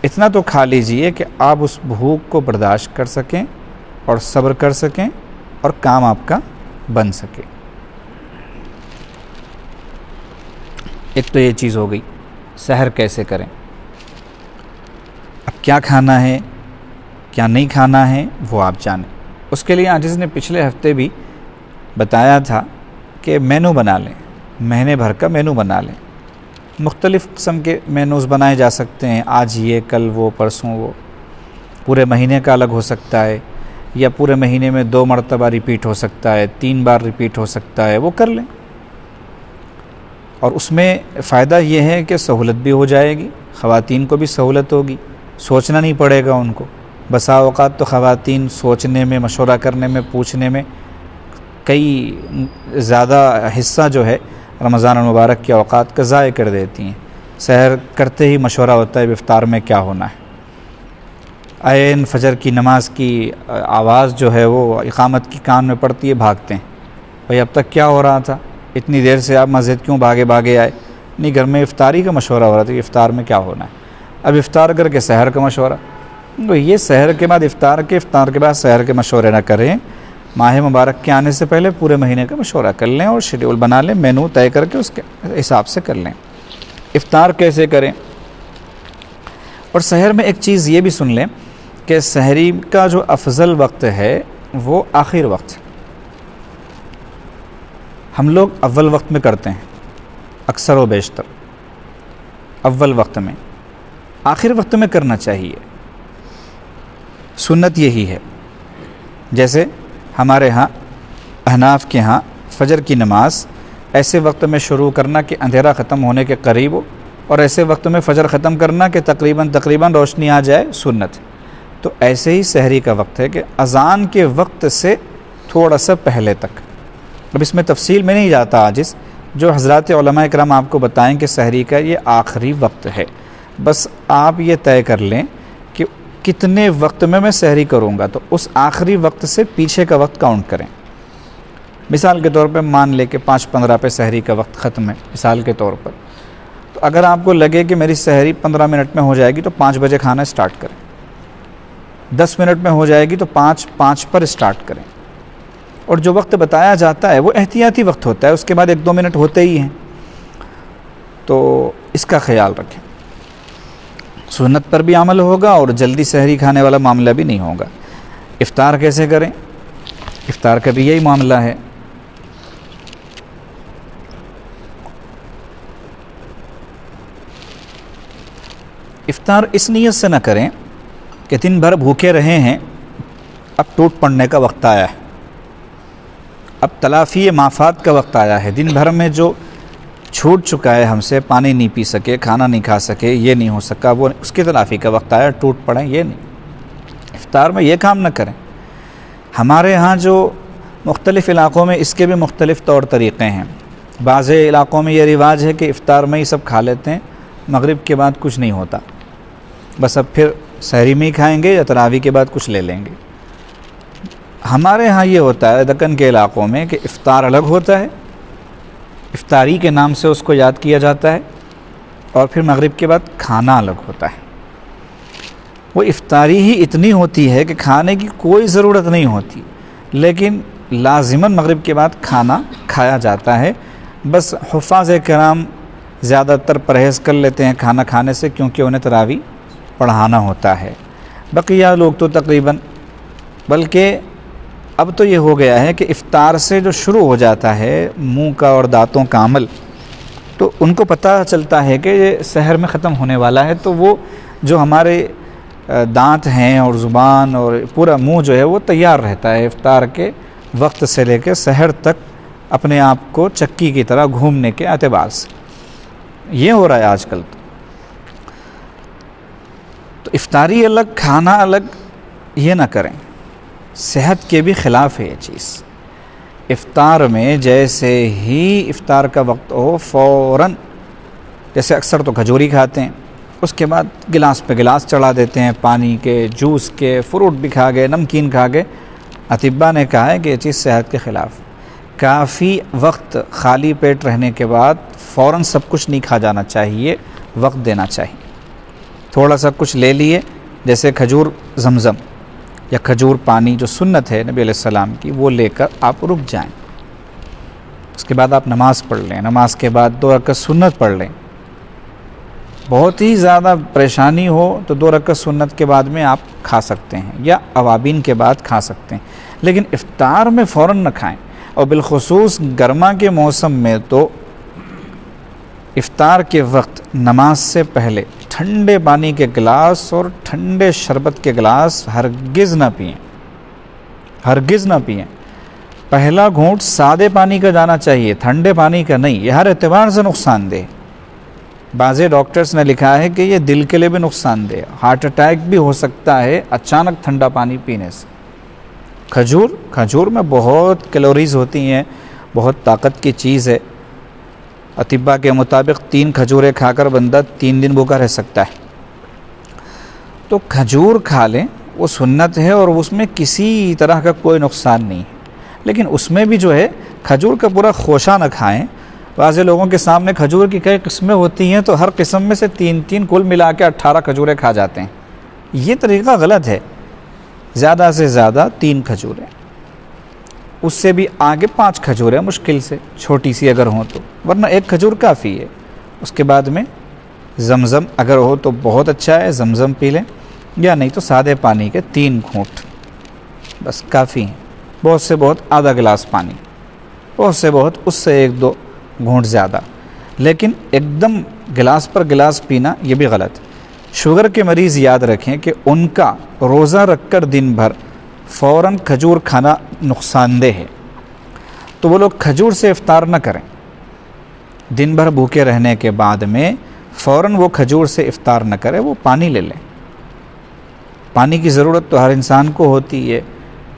اتنا تو کھا لیجئے کہ آپ اس بھوک کو برداشت کر سکیں اور صبر کر سکیں اور کام آپ کا بن سکے۔ ایک تو یہ چیز ہو گئی، سحر کیسے کریں، اب کیا کھانا ہے کیا نہیں کھانا ہے وہ آپ جانیں۔ اس کے لیے عاجز نے پچھلے ہفتے بھی بتایا تھا کہ مینو بنا لیں، مہینے بھر کا مینو بنا لیں۔ مختلف قسم کے مینوز بنائے جا سکتے ہیں، آج یہ کل وہ پرسوں وہ، پورے مہینے کا الگ ہو سکتا ہے، یا پورے مہینے میں 2 مرتبہ ریپیٹ ہو سکتا ہے، 3 بار ریپیٹ ہو سکتا ہے، وہ کر لیں۔ اور اس میں فائدہ یہ ہے کہ سہولت بھی ہو جائے گی، خواتین کو بھی سہولت ہوگی، سوچنا نہیں پڑے گا ان کو۔ بسا اوقات تو خواتین سوچنے میں، مشورہ کرنے میں، پوچھنے میں کئی زیادہ حصہ جو ہے رمضان المبارک کے اوقات کا ضائع کر دیتی ہیں۔ سحر کرتے ہی مشورہ ہوتا ہے افطار میں کیا ہونا ہے، عین فجر کی نماز کی آواز جو ہے وہ اقامت کی کان میں پڑتی ہے، بھاگتے ہیں، بھئی اب تک کیا ہو رہا تھا، اتنی دیر سے آپ مسجد کیوں بھاگے آئے؟ نہیں، گھر میں افطاری کا مشورہ ہو رہا تھا کہ افطار میں کیا ہونا ہے، اب افطار کر کے سحر کا مشورہ۔ تو یہ سحر کے بعد افطار کے بعد سحر کے مشورے نہ کریں، ماہ مبارک کے آنے سے پہلے پورے مہینے کا مشورہ کر لیں اور شیڈول بنا لیں، مینو طے کر کے اس کے حساب سے کر لیں۔ افطار کیسے کریں؟ اور سحر میں ایک چیز یہ بھی سن لیں کہ سحری کا جو افضل وقت ہے وہ آخر وقت ہے۔ ہم لوگ اول وقت میں کرتے ہیں اکثر و بیشتر، اول وقت میں، آخر وقت میں کرنا چاہیے، سنت یہی ہے۔ جیسے ہمارے ہاں احناف کے ہاں فجر کی نماز ایسے وقت میں شروع کرنا کہ اندھیرا ختم ہونے کے قریب ہو، اور ایسے وقت میں فجر ختم کرنا کہ تقریباً روشنی آ جائے، سنت۔ تو ایسے ہی سحری کا وقت ہے کہ اذان کے وقت سے تھوڑا سا پہلے تک۔ اب اس میں تفصیل میں نہیں جاتا عاجز، جو حضرات علماء کرام آپ کو بتائیں کہ سحری کا یہ آخری وقت ہے، بس آپ یہ طے کر لیں کہ کتنے وقت میں سحری کروں گا، تو اس آخری وقت سے پیچھے کا وقت کاؤنٹ کریں۔ مثال کے طور پہ مان لے کہ 5:15 پہ سحری کا وقت ختم ہے، مثال کے طور پر، تو اگر آپ کو لگے کہ میری سحری 15 منٹ میں ہو جائے گی تو 5 بجے کھانا سٹارٹ کریں، 10 منٹ میں ہو جائے گی تو 5 پر سٹارٹ کریں۔ اور جو وقت بتایا جاتا ہے وہ احتیاطی وقت ہوتا ہے، اس کے بعد 1-2 منٹ ہوتے ہی ہیں، تو اس کا خیال رکھیں، سنت پر بھی عمل ہوگا اور جلدی سحری کھانے والا معاملہ بھی نہیں ہوگا۔ افطار کیسے کریں؟ افطار کا بھی یہی معاملہ ہے۔ افطار اس نیت سے نہ کریں کہ دن بھر بھوکے رہے ہیں، اب ٹوٹ پڑنے کا وقت آیا ہے، اب تلافی مافات کا وقت آیا ہے، دن بھر میں جو چھوٹ چکا ہے ہم سے، پانی نہیں پی سکے، کھانا نہیں کھا سکے، یہ نہیں ہو سکا، وہ اس کی تلافی کا وقت آیا، ٹوٹ پڑیں، یہ نہیں۔ افطار میں یہ کام نہ کریں۔ ہمارے ہاں جو مختلف علاقوں میں اس کے بھی مختلف طور طریقے ہیں، بعض علاقوں میں یہ رواج ہے کہ افطار میں ہی سب کھا لیتے ہیں، مغرب کے بعد کچھ نہیں ہوتا، بس اب پھر سحری میں ہی کھائیں گے یا تراویح کے بعد کچھ لے لیں گے۔ ہمارے ہاں یہ ہوتا ہے دکن کے علاقوں میں کہ افطار الگ ہوتا ہے، افطاری کے نام سے اس کو یاد کیا جاتا ہے، اور پھر مغرب کے بعد کھانا الگ ہوتا ہے۔ وہ افطاری ہی اتنی ہوتی ہے کہ کھانے کی کوئی ضرورت نہیں ہوتی، لیکن لازماً مغرب کے بعد کھانا کھایا جاتا ہے۔ بس حفاظ کرام زیادہ تر پرہیز کر لیتے ہیں کھانا کھانے سے، کیونکہ انہیں تراویح پڑھانا ہوتا ہے۔ بقیہ لوگ تو تقریباً، بلکہ اب تو یہ ہو گیا ہے کہ افطار سے جو شروع ہو جاتا ہے منہ کا اور دانتوں کا عمل، تو ان کو پتہ چلتا ہے کہ یہ سحر میں ختم ہونے والا ہے، تو وہ جو ہمارے دانت ہیں اور زبان اور پورا منہ جو ہے وہ تیار رہتا ہے افطار کے وقت سے لے کے سحر تک، اپنے آپ کو چکی کی طرح گھومنے کے اعتبار سے۔ یہ ہو رہا ہے آج کل۔ تو افطاری الگ، کھانا الگ، یہ نہ کریں، صحت کے بھی خلاف ہے یہ چیز۔ افطار میں جیسے ہی افطار کا وقت ہو فوراً، جیسے اکثر تو کھجوری کھاتے ہیں، اس کے بعد گلاس پہ گلاس چڑھا دیتے ہیں، پانی کے، جوس کے، فروٹ بھی کھا گئے، نمکین کھا گئے۔ اطباء نے کہا ہے کہ یہ چیز صحت کے خلاف۔ کافی وقت خالی پیٹ رہنے کے بعد فوراً سب کچھ نہیں کھا جانا چاہیے، وقت دینا چاہیے۔ تھوڑا سا کچھ لے لیے، جیسے کھجور، زمزم، یا کھجور پانی جو سنت ہے نبی علیہ السلام کی وہ لے کر آپ رک جائیں. اس کے بعد آپ نماز پڑھ لیں. نماز کے بعد 2 رکعت سنت پڑھ لیں. بہت ہی زیادہ پریشانی ہو تو 2 رکعت سنت کے بعد میں آپ کھا سکتے ہیں یا اوابین کے بعد کھا سکتے ہیں، لیکن افطار میں فوراً نہ کھائیں. اور بالخصوص گرما کے موسم میں تو افطار کے وقت نماز سے پہلے ٹھنڈے پانی کے گلاس اور ٹھنڈے شربت کے گلاس ہرگز نہ پئیں، ہرگز نہ پئیں. پہلا گھونٹ سادے پانی کا جانا چاہیے، ٹھنڈے پانی کا نہیں. یہ ہر اعتبار سے نقصان دہ. بعض ڈاکٹرز نے لکھا ہے کہ یہ دل کے لیے بھی نقصان دہ، ہارٹ اٹیک بھی ہو سکتا ہے اچانک ٹھنڈا پانی پینے سے. کھجور میں بہت کیلوریز ہوتی ہیں، بہت طاقت کی چیز ہے. اطباء کے مطابق 3 کھجوریں کھا کر بندہ 3 دن بھوکا رہ سکتا ہے. تو کھجور کھا لیں، وہ سنت ہے اور اس میں کسی طرح کا کوئی نقصان نہیں ہے. لیکن اس میں بھی جو ہے کھجور کا پورا خوشہ نہ کھائیں. بعض لوگوں کے سامنے کھجور کی کئی قسمیں ہوتی ہیں تو ہر قسم میں سے 3 کل ملا کے 18 کھجوریں کھا جاتے ہیں. یہ طریقہ غلط ہے. زیادہ سے زیادہ 3 کھجوریں، اس سے بھی آگے 5 کھجوریں مشکل سے، چھوٹی سی اگر ہوں تو، ورنہ 1 کھجور کافی ہے. اس کے بعد میں زمزم اگر ہو تو بہت اچھا ہے، زمزم پی لیں، یا نہیں تو سادے پانی کے 3 گھونٹ بس کافی ہیں. بہت سے بہت آدھا گلاس پانی، بہت سے بہت اس سے 1-2 گھونٹ زیادہ. لیکن ایک دم گلاس پر گلاس پینا یہ بھی غلط ہے. شوگر کے مریض یاد رکھیں کہ ان کا روزہ رکھ کر دن بھر فوراً کھجور کھانا نقصان دہ ہے. تو وہ لوگ کھجور سے افطار نہ کریں. دن بھر بھوکے رہنے کے بعد میں فوراً وہ کھجور سے افطار نہ کریں، وہ پانی لے لیں. پانی کی ضرورت تو ہر انسان کو ہوتی ہے،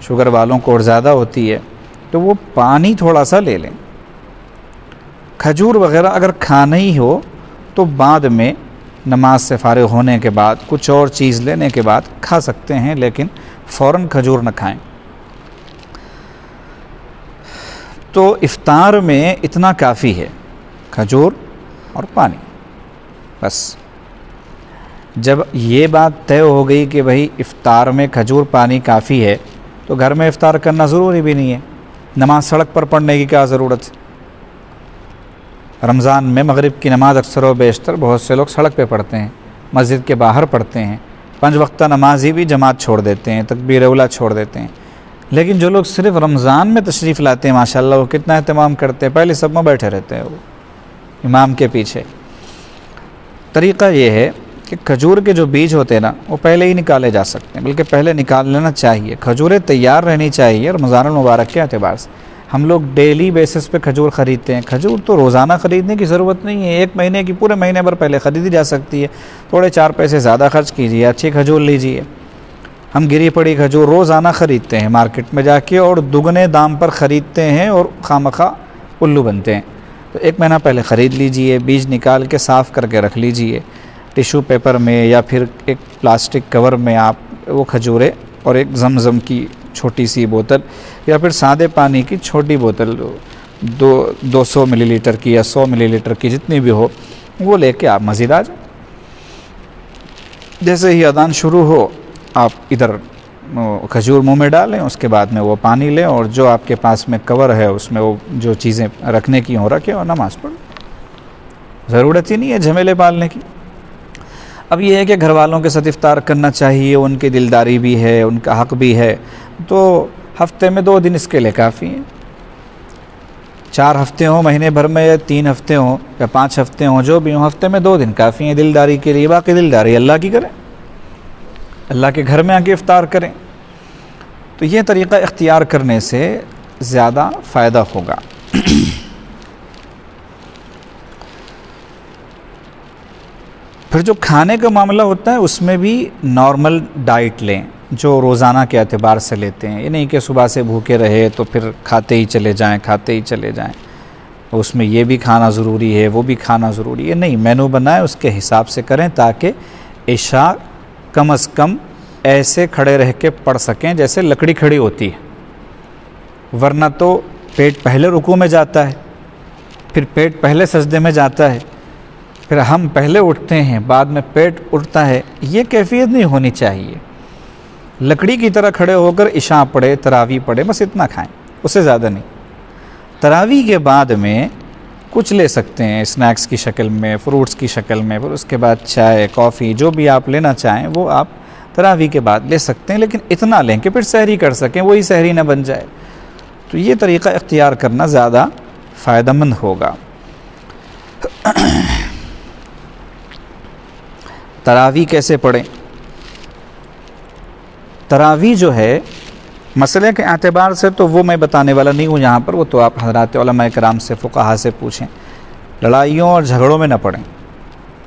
شوگر والوں کو اور زیادہ ہوتی ہے، تو وہ پانی تھوڑا سا لے لیں. کھجور وغیرہ اگر کھانا ہی ہو تو بعد میں نماز سے فارغ ہونے کے بعد کچھ اور چیز لینے کے بعد کھا سکتے ہیں، لیکن فوراً کھجور نہ کھائیں. تو افطار میں اتنا کافی ہے، کھجور اور پانی بس. جب یہ بات طے ہو گئی کہ بھئی افطار میں کھجور پانی کافی ہے تو گھر میں افطار کرنا ضروری بھی نہیں ہے. نماز سڑک پر پڑھنے کی کیا ضرورت ہے؟ رمضان میں مغرب کی نماز اکثر و بیشتر بہت سے لوگ سڑک پہ پڑھتے ہیں، مسجد کے باہر پڑھتے ہیں. 5 وقتہ نمازی بھی جماعت چھوڑ دیتے ہیں، تکبیر اولیٰ چھوڑ دیتے ہیں. لیکن جو لوگ صرف رمضان میں تشریف لاتے ہیں ماشاءاللہ وہ کتنا اہتمام کرتے ہیں، پہلے سب میں بیٹھے رہتے ہیں وہ امام کے پیچھے. طریقہ یہ ہے کہ کھجور کے جو بیج ہوتے ہیں نا وہ پہلے ہی نکالے جا سکتے ہیں، بلکہ پہلے نکال لینا چاہیے. کھجوریں تیار رہنی چاہیے رمضان المبارک کے اعتبار سے. ہم لوگ ڈیلی بیسس پہ کھجور خریدتے ہیں. کھجور تو روزانہ خریدنے کی ضرورت نہیں ہے، 1 مہینے کی پورے مہینے بھر پہلے خریدی جا سکتی ہے. تھوڑے 4 پیسے زیادہ خرچ کیجیے، اچھی کھجور لیجیے. ہم گری پڑی کھجور روزانہ خریدتے ہیں مارکیٹ میں جا کے اور دگنے دام پر خریدتے ہیں اور خواہ الو بنتے ہیں. تو 1 مہینہ پہلے خرید لیجیے، بیج نکال کے صاف کر کے رکھ لیجیے ٹیشو پیپر میں یا پھر ایک پلاسٹک کور میں. آپ وہ کھجوریں اور ایک زمزم کی چھوٹی سی بوتل یا پھر سادے پانی کی چھوٹی بوتل 200 ملی لیٹر کی یا 100 ملی لیٹر کی جتنی بھی ہو وہ لے کے آپ مسجد آ جائیں. جیسے ہی اذان شروع ہو آپ ادھر کھجور منہ میں ڈالیں، اس کے بعد میں وہ پانی لیں اور جو آپ کے پاس میں کور ہے اس میں وہ جو چیزیں رکھنے کی ہوں رکھیں اور نماز پڑھیں. ضرورت ہی نہیں ہے جھمیلے پالنے کی. اب یہ ہے کہ گھر والوں کے ساتھ افطار کرنا چاہیے، ان کی دلداری بھی ہے، ان کا حق بھی ہے. تو ہفتے میں 2 دن اس کے لیے کافی ہیں. 4 ہفتے ہوں مہینے بھر میں، یا 3 ہفتے ہوں یا 5 ہفتے ہوں، جو بھی ہوں ہفتے میں 2 دن کافی ہیں دلداری کے لیے. باقی دلداری اللہ کی کریں، اللہ کے گھر میں آ کے افطار کریں. تو یہ طریقہ اختیار کرنے سے زیادہ فائدہ ہوگا. پھر جو کھانے کا معاملہ ہوتا ہے اس میں بھی نارمل ڈائٹ لیں جو روزانہ کے اعتبار سے لیتے ہیں. یہ نہیں کہ صبح سے بھوکے رہے تو پھر کھاتے ہی چلے جائیں. اس میں یہ بھی کھانا ضروری ہے وہ بھی کھانا ضروری ہے، نہیں. مینو بنائیں اس کے حساب سے کریں تاکہ عشاء کم از کم ایسے کھڑے رہ کے پڑھ سکیں جیسے لکڑی کھڑی ہوتی ہے. ورنہ تو پیٹ پہلے رکوع میں جاتا ہے، پھر پیٹ پہلے سجدے میں جاتا ہے، پھر ہم پہلے اٹھتے ہیں بعد میں پیٹ اٹھتا ہے. یہ کیفیت نہیں ہونی چاہیے. لکڑی کی طرح کھڑے ہو کر عشاء پڑھے، تراویح پڑھے، بس اتنا کھائیں، اس سے زیادہ نہیں۔ تراویح کے بعد میں کچھ لے سکتے ہیں اسنیکس کی شکل میں، فروٹس کی شکل میں، پھر اس کے بعد چائے، کافی، جو بھی آپ لینا چاہیں وہ آپ تراویح کے بعد لے سکتے ہیں، لیکن اتنا لیں کہ پھر سحری کر سکیں، وہی سحری نہ بن جائے۔ تو یہ طریقہ اختیار کرنا زیادہ فائدہ مند ہوگا۔ تراویح کیسے پڑھیں؟ تراویح جو ہے مسئلے کے اعتبار سے تو وہ میں بتانے والا نہیں ہوں یہاں پر، وہ تو آپ حضرات علماء کرام سے، فقہا سے پوچھیں۔ لڑائیوں اور جھگڑوں میں نہ پڑیں۔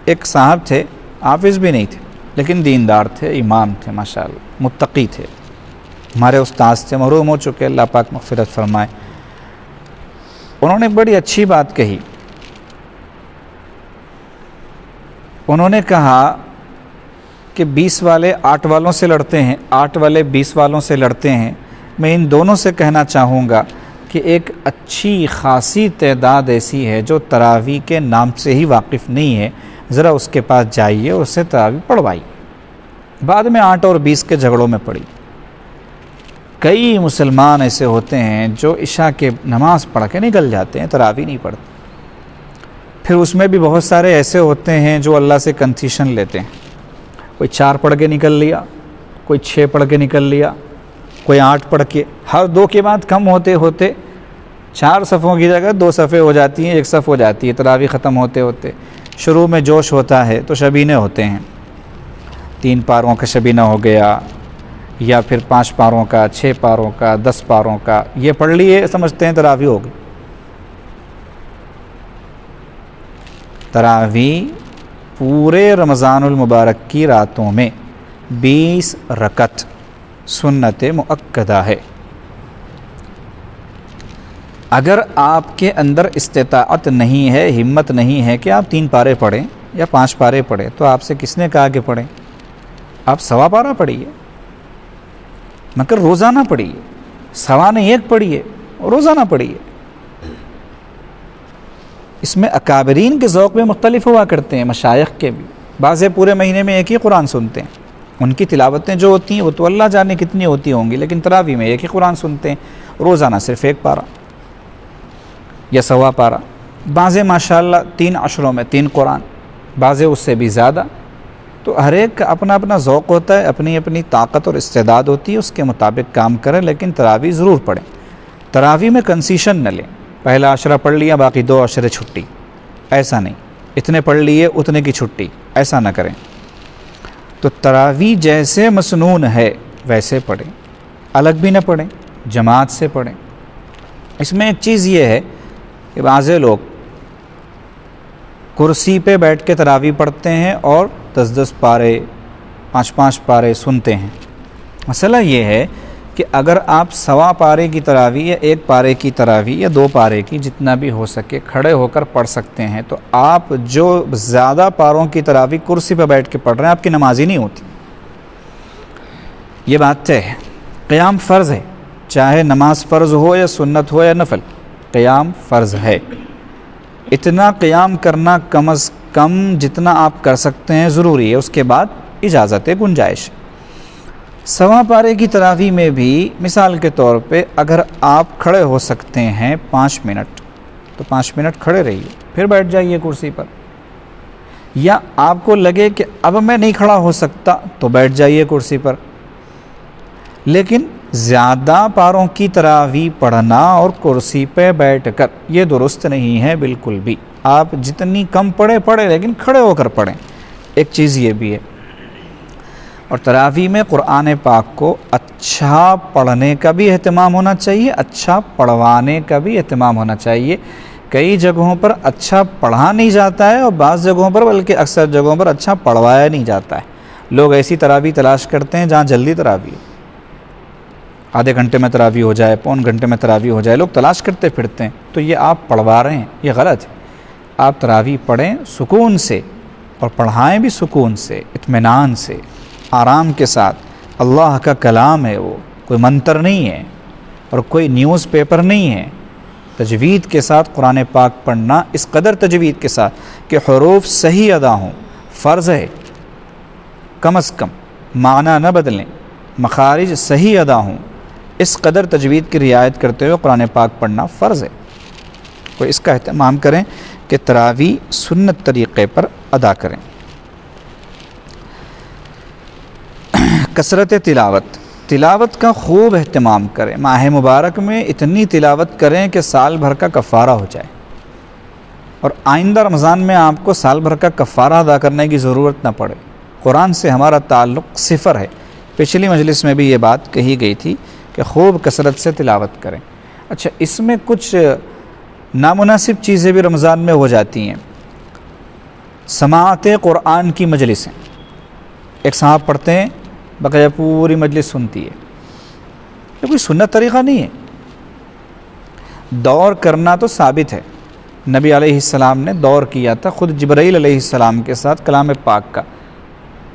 ایک صاحب تھے، حافظ بھی نہیں تھے لیکن دیندار تھے، امام تھے ماشاءاللہ، متقی تھے، ہمارے استاذ تھے، محروم ہو چکے، اللہ پاک مغفرت فرمائے۔ انہوں نے بڑی اچھی بات کہی۔ انہوں نے کہا کہ 20 والے 8 والوں سے لڑتے ہیں، 8 والے 20 والوں سے لڑتے ہیں، میں ان دونوں سے کہنا چاہوں گا کہ ایک اچھی خاصی تعداد ایسی ہے جو تراویح کے نام سے ہی واقف نہیں ہے، ذرا اس کے پاس جائیے اور اس سے تراویح پڑھوائیے۔ بعد میں 8 اور 20 کے جھگڑوں میں پڑی۔ کئی مسلمان ایسے ہوتے ہیں جو عشاء کے نماز پڑھ کے نکل جاتے ہیں، تراویح نہیں پڑھتے۔ پھر اس میں بھی بہت سارے ایسے ہوتے ہیں جو اللہ سے کنسیشن لیتے ہیں، کوئی 4 پڑھ کے نکل لیا، کوئی 6 پڑھ کے نکل لیا، کوئی 8 پڑھ کے، ہر 2 کے بعد کم ہوتے ہوتے 4 صفوں کی جگہ 2 صفیں ہو جاتی ہیں، 1 صف ہو جاتی ہے، تراویح ختم ہوتے ہوتے۔ شروع میں جوش ہوتا ہے تو شبینے ہوتے ہیں، 3 پاروں کا شبینہ ہو گیا، یا پھر 5 پاروں کا، 6 پاروں کا، 10 پاروں کا، یہ پڑھ لیے، سمجھتے ہیں تراویح ہوگی۔ تراویح پورے رمضان المبارک کی راتوں میں 20 رکعت سنت مؤکدہ ہے۔ اگر آپ کے اندر استطاعت نہیں ہے، ہمت نہیں ہے کہ آپ 3 پارے پڑھیں یا 5 پارے پڑھیں، تو آپ سے کس نے کہا کہ پڑھیں؟ آپ 1.25 پارہ پڑھیے، مگر روزانہ پڑھیے، 1.25 نہیں 1 پڑھیے، روزانہ پڑھیے۔ اس میں اکابرین کے ذوق میں مختلف ہوا کرتے ہیں، مشائخ کے بھی، بعضے پورے مہینے میں ایک ہی قرآن سنتے ہیں، ان کی تلاوتیں جو ہوتی ہیں وہ تو اللہ جانے کتنی ہوتی ہوں گی، لیکن تراویح میں ایک ہی قرآن سنتے ہیں، روزانہ صرف 1 پارہ یا 1.25 پارہ۔ بعضے ماشاءاللہ 3 عشروں میں 3 قرآن، بعضے اس سے بھی زیادہ۔ تو ہر ایک کا اپنا اپنا ذوق ہوتا ہے، اپنی اپنی طاقت اور استعداد ہوتی ہے، اس کے مطابق کام کریں، لیکن تراویح ضرور پڑھیں۔ تراویح میں کنسیشن نہ لیں، پہلا عشرہ پڑھ لیا باقی 2 عشرے چھٹی، ایسا نہیں، اتنے پڑھ لیے اتنے کی چھٹی، ایسا نہ کریں۔ تو تراویح جیسے مسنون ہے ویسے پڑھیں، الگ بھی نہ پڑھیں، جماعت سے پڑھیں۔ اس میں ایک چیز یہ ہے کہ بعضے لوگ کرسی پہ بیٹھ کے تراویح پڑھتے ہیں اور 10 پارے 5 پارے سنتے ہیں۔ مسئلہ یہ ہے کہ اگر آپ 1.25 پارے کی تراویح یا 1 پارے کی تراویح یا 2 پارے کی، جتنا بھی ہو سکے کھڑے ہو کر پڑھ سکتے ہیں، تو آپ جو زیادہ پاروں کی تراویح کرسی پہ بیٹھ کے پڑھ رہے ہیں، آپ کی نماز ہی نہیں ہوتی۔ یہ بات طے ہے۔ قیام فرض ہے، چاہے نماز فرض ہو یا سنت ہو یا نفل، قیام فرض ہے۔ اتنا قیام کرنا کم از کم جتنا آپ کر سکتے ہیں ضروری ہے، اس کے بعد اجازت ہے، گنجائش۔ 1.25 پارے کی تراویح میں بھی مثال کے طور پہ اگر آپ کھڑے ہو سکتے ہیں 5 منٹ تو 5 منٹ کھڑے رہیے، پھر بیٹھ جائیے کرسی پر۔ یا آپ کو لگے کہ اب میں نہیں کھڑا ہو سکتا تو بیٹھ جائیے کرسی پر۔ لیکن زیادہ پاروں کی تراویح پڑھنا اور کرسی پہ بیٹھ کر یہ درست نہیں ہے بالکل بھی۔ آپ جتنی کم پڑھیں لیکن کھڑے ہو کر پڑھیں۔ ایک چیز یہ بھی ہے۔ اور تراویح میں قرآن پاک کو اچھا پڑھنے کا بھی اہتمام ہونا چاہیے، اچھا پڑھوانے کا بھی اہتمام ہونا چاہیے۔ کئی جگہوں پر اچھا پڑھا نہیں جاتا ہے اور بعض جگہوں پر بلکہ اکثر جگہوں پر اچھا پڑھوایا نہیں جاتا ہے۔ لوگ ایسی تراویح تلاش کرتے ہیں جہاں جلدی تراویح، آدھے گھنٹے میں تراویح ہو جائے، پون گھنٹے میں تراویح ہو جائے، لوگ تلاش کرتے پھرتے ہیں، تو یہ آپ پڑھوا رہے ہیں، یہ غلط ہے۔ آپ تراویح پڑھیں سکون سے اور پڑھائیں بھی سکون سے، اطمینان سے، آرام کے ساتھ۔ اللہ کا کلام ہے، وہ کوئی منتر نہیں ہے اور کوئی نیوز پیپر نہیں ہے۔ تجوید کے ساتھ قرآن پاک پڑھنا، اس قدر تجوید کے ساتھ کہ حروف صحیح ادا ہوں، فرض ہے۔ کم از کم معنی نہ بدلیں، مخارج صحیح ادا ہوں، اس قدر تجوید کی رعایت کرتے ہوئے قرآن پاک پڑھنا فرض ہے۔ تو اس کا اہتمام کریں کہ تراویح سنت طریقے پر ادا کریں۔ کثرت تلاوت کا خوب اہتمام کریں۔ ماہ مبارک میں اتنی تلاوت کریں کہ سال بھر کا کفارہ ہو جائے، اور آئندہ رمضان میں آپ کو سال بھر کا کفارہ ادا کرنے کی ضرورت نہ پڑے۔ قرآن سے ہمارا تعلق صفر ہے۔ پچھلی مجلس میں بھی یہ بات کہی گئی تھی کہ خوب کثرت سے تلاوت کریں۔ اچھا، اس میں کچھ نامناسب چیزیں بھی رمضان میں ہو جاتی ہیں۔ سماعت قرآن کی مجلسیں، ایک صاحب پڑھتے ہیں، بقیہ پوری مجلس سنتی ہے، یہ کوئی سنت طریقہ نہیں ہے۔ دور کرنا تو ثابت ہے، نبی علیہ السلام نے دور کیا تھا خود جبرائیل علیہ السلام کے ساتھ کلام پاک کا۔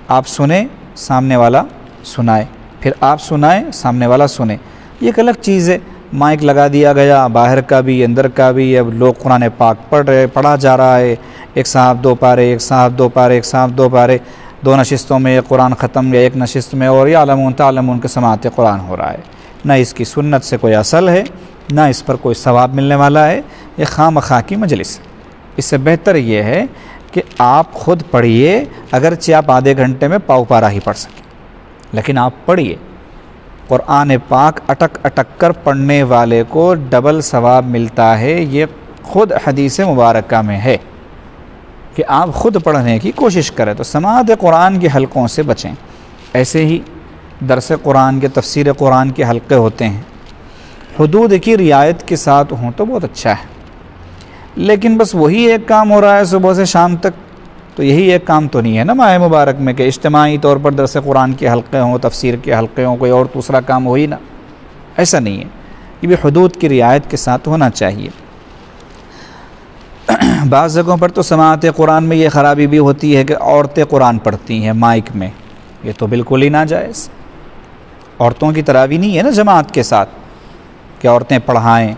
آپ سنیں، سامنے والا سنائے، پھر آپ سنائیں، سامنے والا سنے۔ یہ ایک الگ چیز ہے، مائک لگا دیا گیا، باہر کا بھی اندر کا بھی، اب لوگ قرآن پاک پڑھا جا رہا ہے، ایک صاحب 2 پارے، ایک صاحب 2 پارے، ایک صاحب 2 پارے، 2 نشستوں میں قرآن ختم، یا ایک نشست میں، اور یعلمون تعلمون کے سماعت قرآن ہو رہا ہے۔ نہ اس کی سنت سے کوئی اصل ہے، نہ اس پر کوئی ثواب ملنے والا ہے، یہ خواہ مخواہ کی مجلس ہے۔ اس سے بہتر یہ ہے کہ آپ خود پڑھیے، اگرچہ آپ آدھے گھنٹے میں پاؤ پارا ہی پڑھ سکیں، لیکن آپ پڑھیے۔ قرآن پاک اٹک اٹک کر پڑھنے والے کو ڈبل ثواب ملتا ہے، یہ خود حدیث مبارکہ میں ہے کہ آپ خود پڑھنے کی کوشش کریں۔ تو سماعت قرآن کے حلقوں سے بچیں۔ ایسے ہی درس قرآن کے، تفسیر قرآن کے حلقے ہوتے ہیں، حدود کی رعایت کے ساتھ ہوں تو بہت اچھا ہے، لیکن بس وہی ایک کام ہو رہا ہے صبح سے شام تک، تو یہی ایک کام تو نہیں ہے نا ماہ مبارک میں کہ اجتماعی طور پر درس قرآن کے حلقے ہوں، تفسیر کے حلقے ہوں، کوئی اور دوسرا کام ہو ہی نا، ایسا نہیں ہے۔ یہ بھی حدود کی رعایت کے ساتھ ہونا چاہیے۔ بعض جگہوں پر تو سماعت قرآن میں یہ خرابی بھی ہوتی ہے کہ عورتیں قرآن پڑھتی ہیں مائک میں، یہ تو بالکل ہی ناجائز۔ عورتوں کی تراویح نہیں ہے نا جماعت کے ساتھ کہ عورتیں پڑھائیں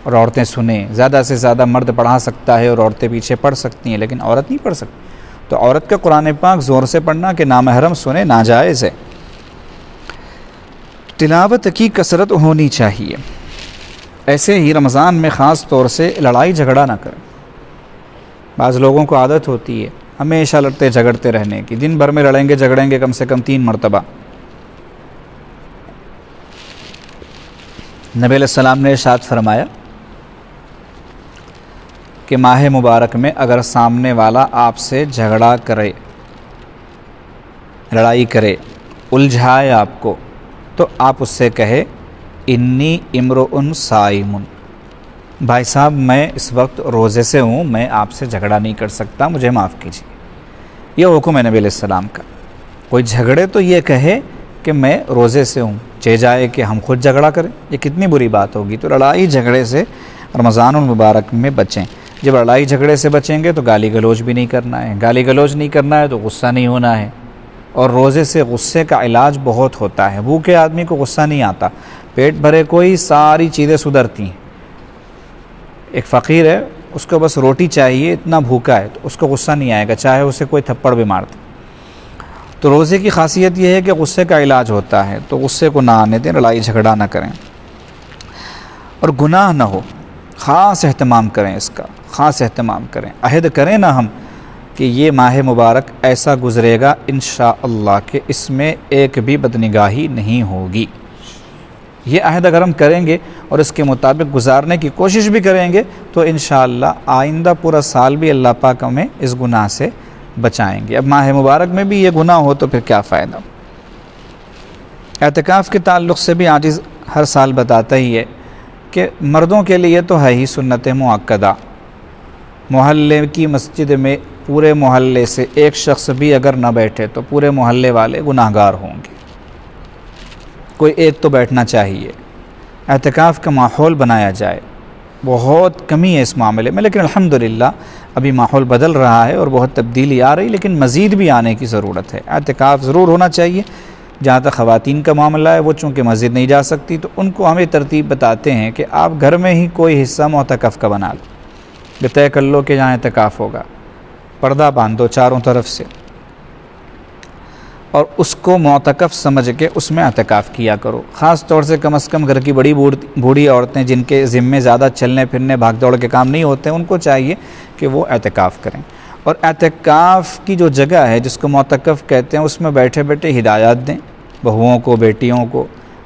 اور عورتیں سنیں۔ زیادہ سے زیادہ مرد پڑھا سکتا ہے اور عورتیں پیچھے پڑھ سکتی ہیں، لیکن عورت نہیں پڑھ سکتی۔ تو عورت کا قرآن پاک زور سے پڑھنا کہ نامحرم سنے ناجائز ہے۔ تلاوت کی کثرت ہونی چاہیے۔ ایسے ہی رمضان میں خاص طور سے لڑائی جھگڑا نہ کریں۔ بعض لوگوں کو عادت ہوتی ہے ہمیشہ لڑتے جھگڑتے رہنے کی، دن بھر میں لڑیں گے جھگڑیں گے کم سے کم 3 مرتبہ۔ نبی علیہ السلام نے ارشاد فرمایا کہ ماہ مبارک میں اگر سامنے والا آپ سے جھگڑا کرے، لڑائی کرے، الجھائے آپ کو، تو آپ اس سے کہے انی امرؤ صائم، بھائی صاحب میں اس وقت روزے سے ہوں، میں آپ سے جھگڑا نہیں کر سکتا، مجھے معاف کیجیے۔ یہ حکم ہے نبی علیہ السلام کا۔ کوئی جھگڑے تو یہ کہے کہ میں روزے سے ہوں، چہ جائے کہ ہم خود جھگڑا کریں، یہ کتنی بری بات ہوگی۔ تو لڑائی جھگڑے سے رمضان المبارک میں بچیں۔ جب لڑائی جھگڑے سے بچیں گے تو گالی گلوچ بھی نہیں کرنا ہے، گالی گلوچ نہیں کرنا ہے تو غصہ نہیں ہونا ہے۔ اور روزے سے غصے کا علاج بہت ہوتا ہے۔ بھوکے آدمی کو غصہ نہیں آتا، پیٹ بھرے کوئی ساری چیزیں سدھرتی ہیں۔ ایک فقیر ہے، اس کو بس روٹی چاہیے، اتنا بھوکا ہے، تو اس کو غصہ نہیں آئے گا چاہے اسے کوئی تھپڑ بھی مار دے۔ تو روزے کی خاصیت یہ ہے کہ غصے کا علاج ہوتا ہے، تو غصے کو نہ آنے دیں، لڑائی جھگڑا نہ کریں، اور گناہ نہ ہو۔ خاص اہتمام کریں، اس کا خاص اہتمام کریں۔ عہد کریں نا ہم کہ یہ ماہ مبارک ایسا گزرے گا انشاءاللہ کہ اس میں ایک بھی بدنگاہی نہیں ہوگی۔ یہ عہد اگر ہم کریں گے اور اس کے مطابق گزارنے کی کوشش بھی کریں گے تو انشاءاللہ آئندہ پورا سال بھی اللہ پاک ہمیں اس گناہ سے بچائیں گے۔ اب ماہ مبارک میں بھی یہ گناہ ہو تو پھر کیا فائدہ۔ اعتکاف کے تعلق سے بھی عاجز ہر سال بتاتا ہی ہے کہ مردوں کے لیے تو ہے ہی سنت مؤکدہ۔ محلے کی مسجد میں پورے محلے سے ایک شخص بھی اگر نہ بیٹھے تو پورے محلے والے گناہ گار ہوں گے، کوئی ایک تو بیٹھنا چاہیے۔ اعتکاف کا ماحول بنایا جائے، بہت کمی ہے اس معاملے میں، لیکن الحمدللہ ابھی ماحول بدل رہا ہے اور بہت تبدیلی آ رہی، لیکن مزید بھی آنے کی ضرورت ہے۔ اعتکاف ضرور ہونا چاہیے۔ جہاں تک خواتین کا معاملہ ہے، وہ چونکہ مسجد نہیں جا سکتی تو ان کو ہمیں ترتیب بتاتے ہیں کہ آپ گھر میں ہی کوئی حصہ معتکف کا بنا لو، یہ طے کر لو کہ جہاں اعتکاف ہوگا، پردہ باندھو چاروں طرف سے، اور اس کو معتکف سمجھ کے اس میں اعتکاف کیا کرو۔ خاص طور سے کم از کم گھر کی بڑی بوڑھی عورتیں جن کے ذمے زیادہ چلنے پھرنے بھاگ دوڑ کے کام نہیں ہوتے، ان کو چاہیے کہ وہ اعتکاف کریں۔ اور اعتکاف کی جو جگہ ہے جس کو معتکف کہتے ہیں، اس میں بیٹھے بیٹھے ہدایات دیں بہوؤں کو، بیٹیوں کو،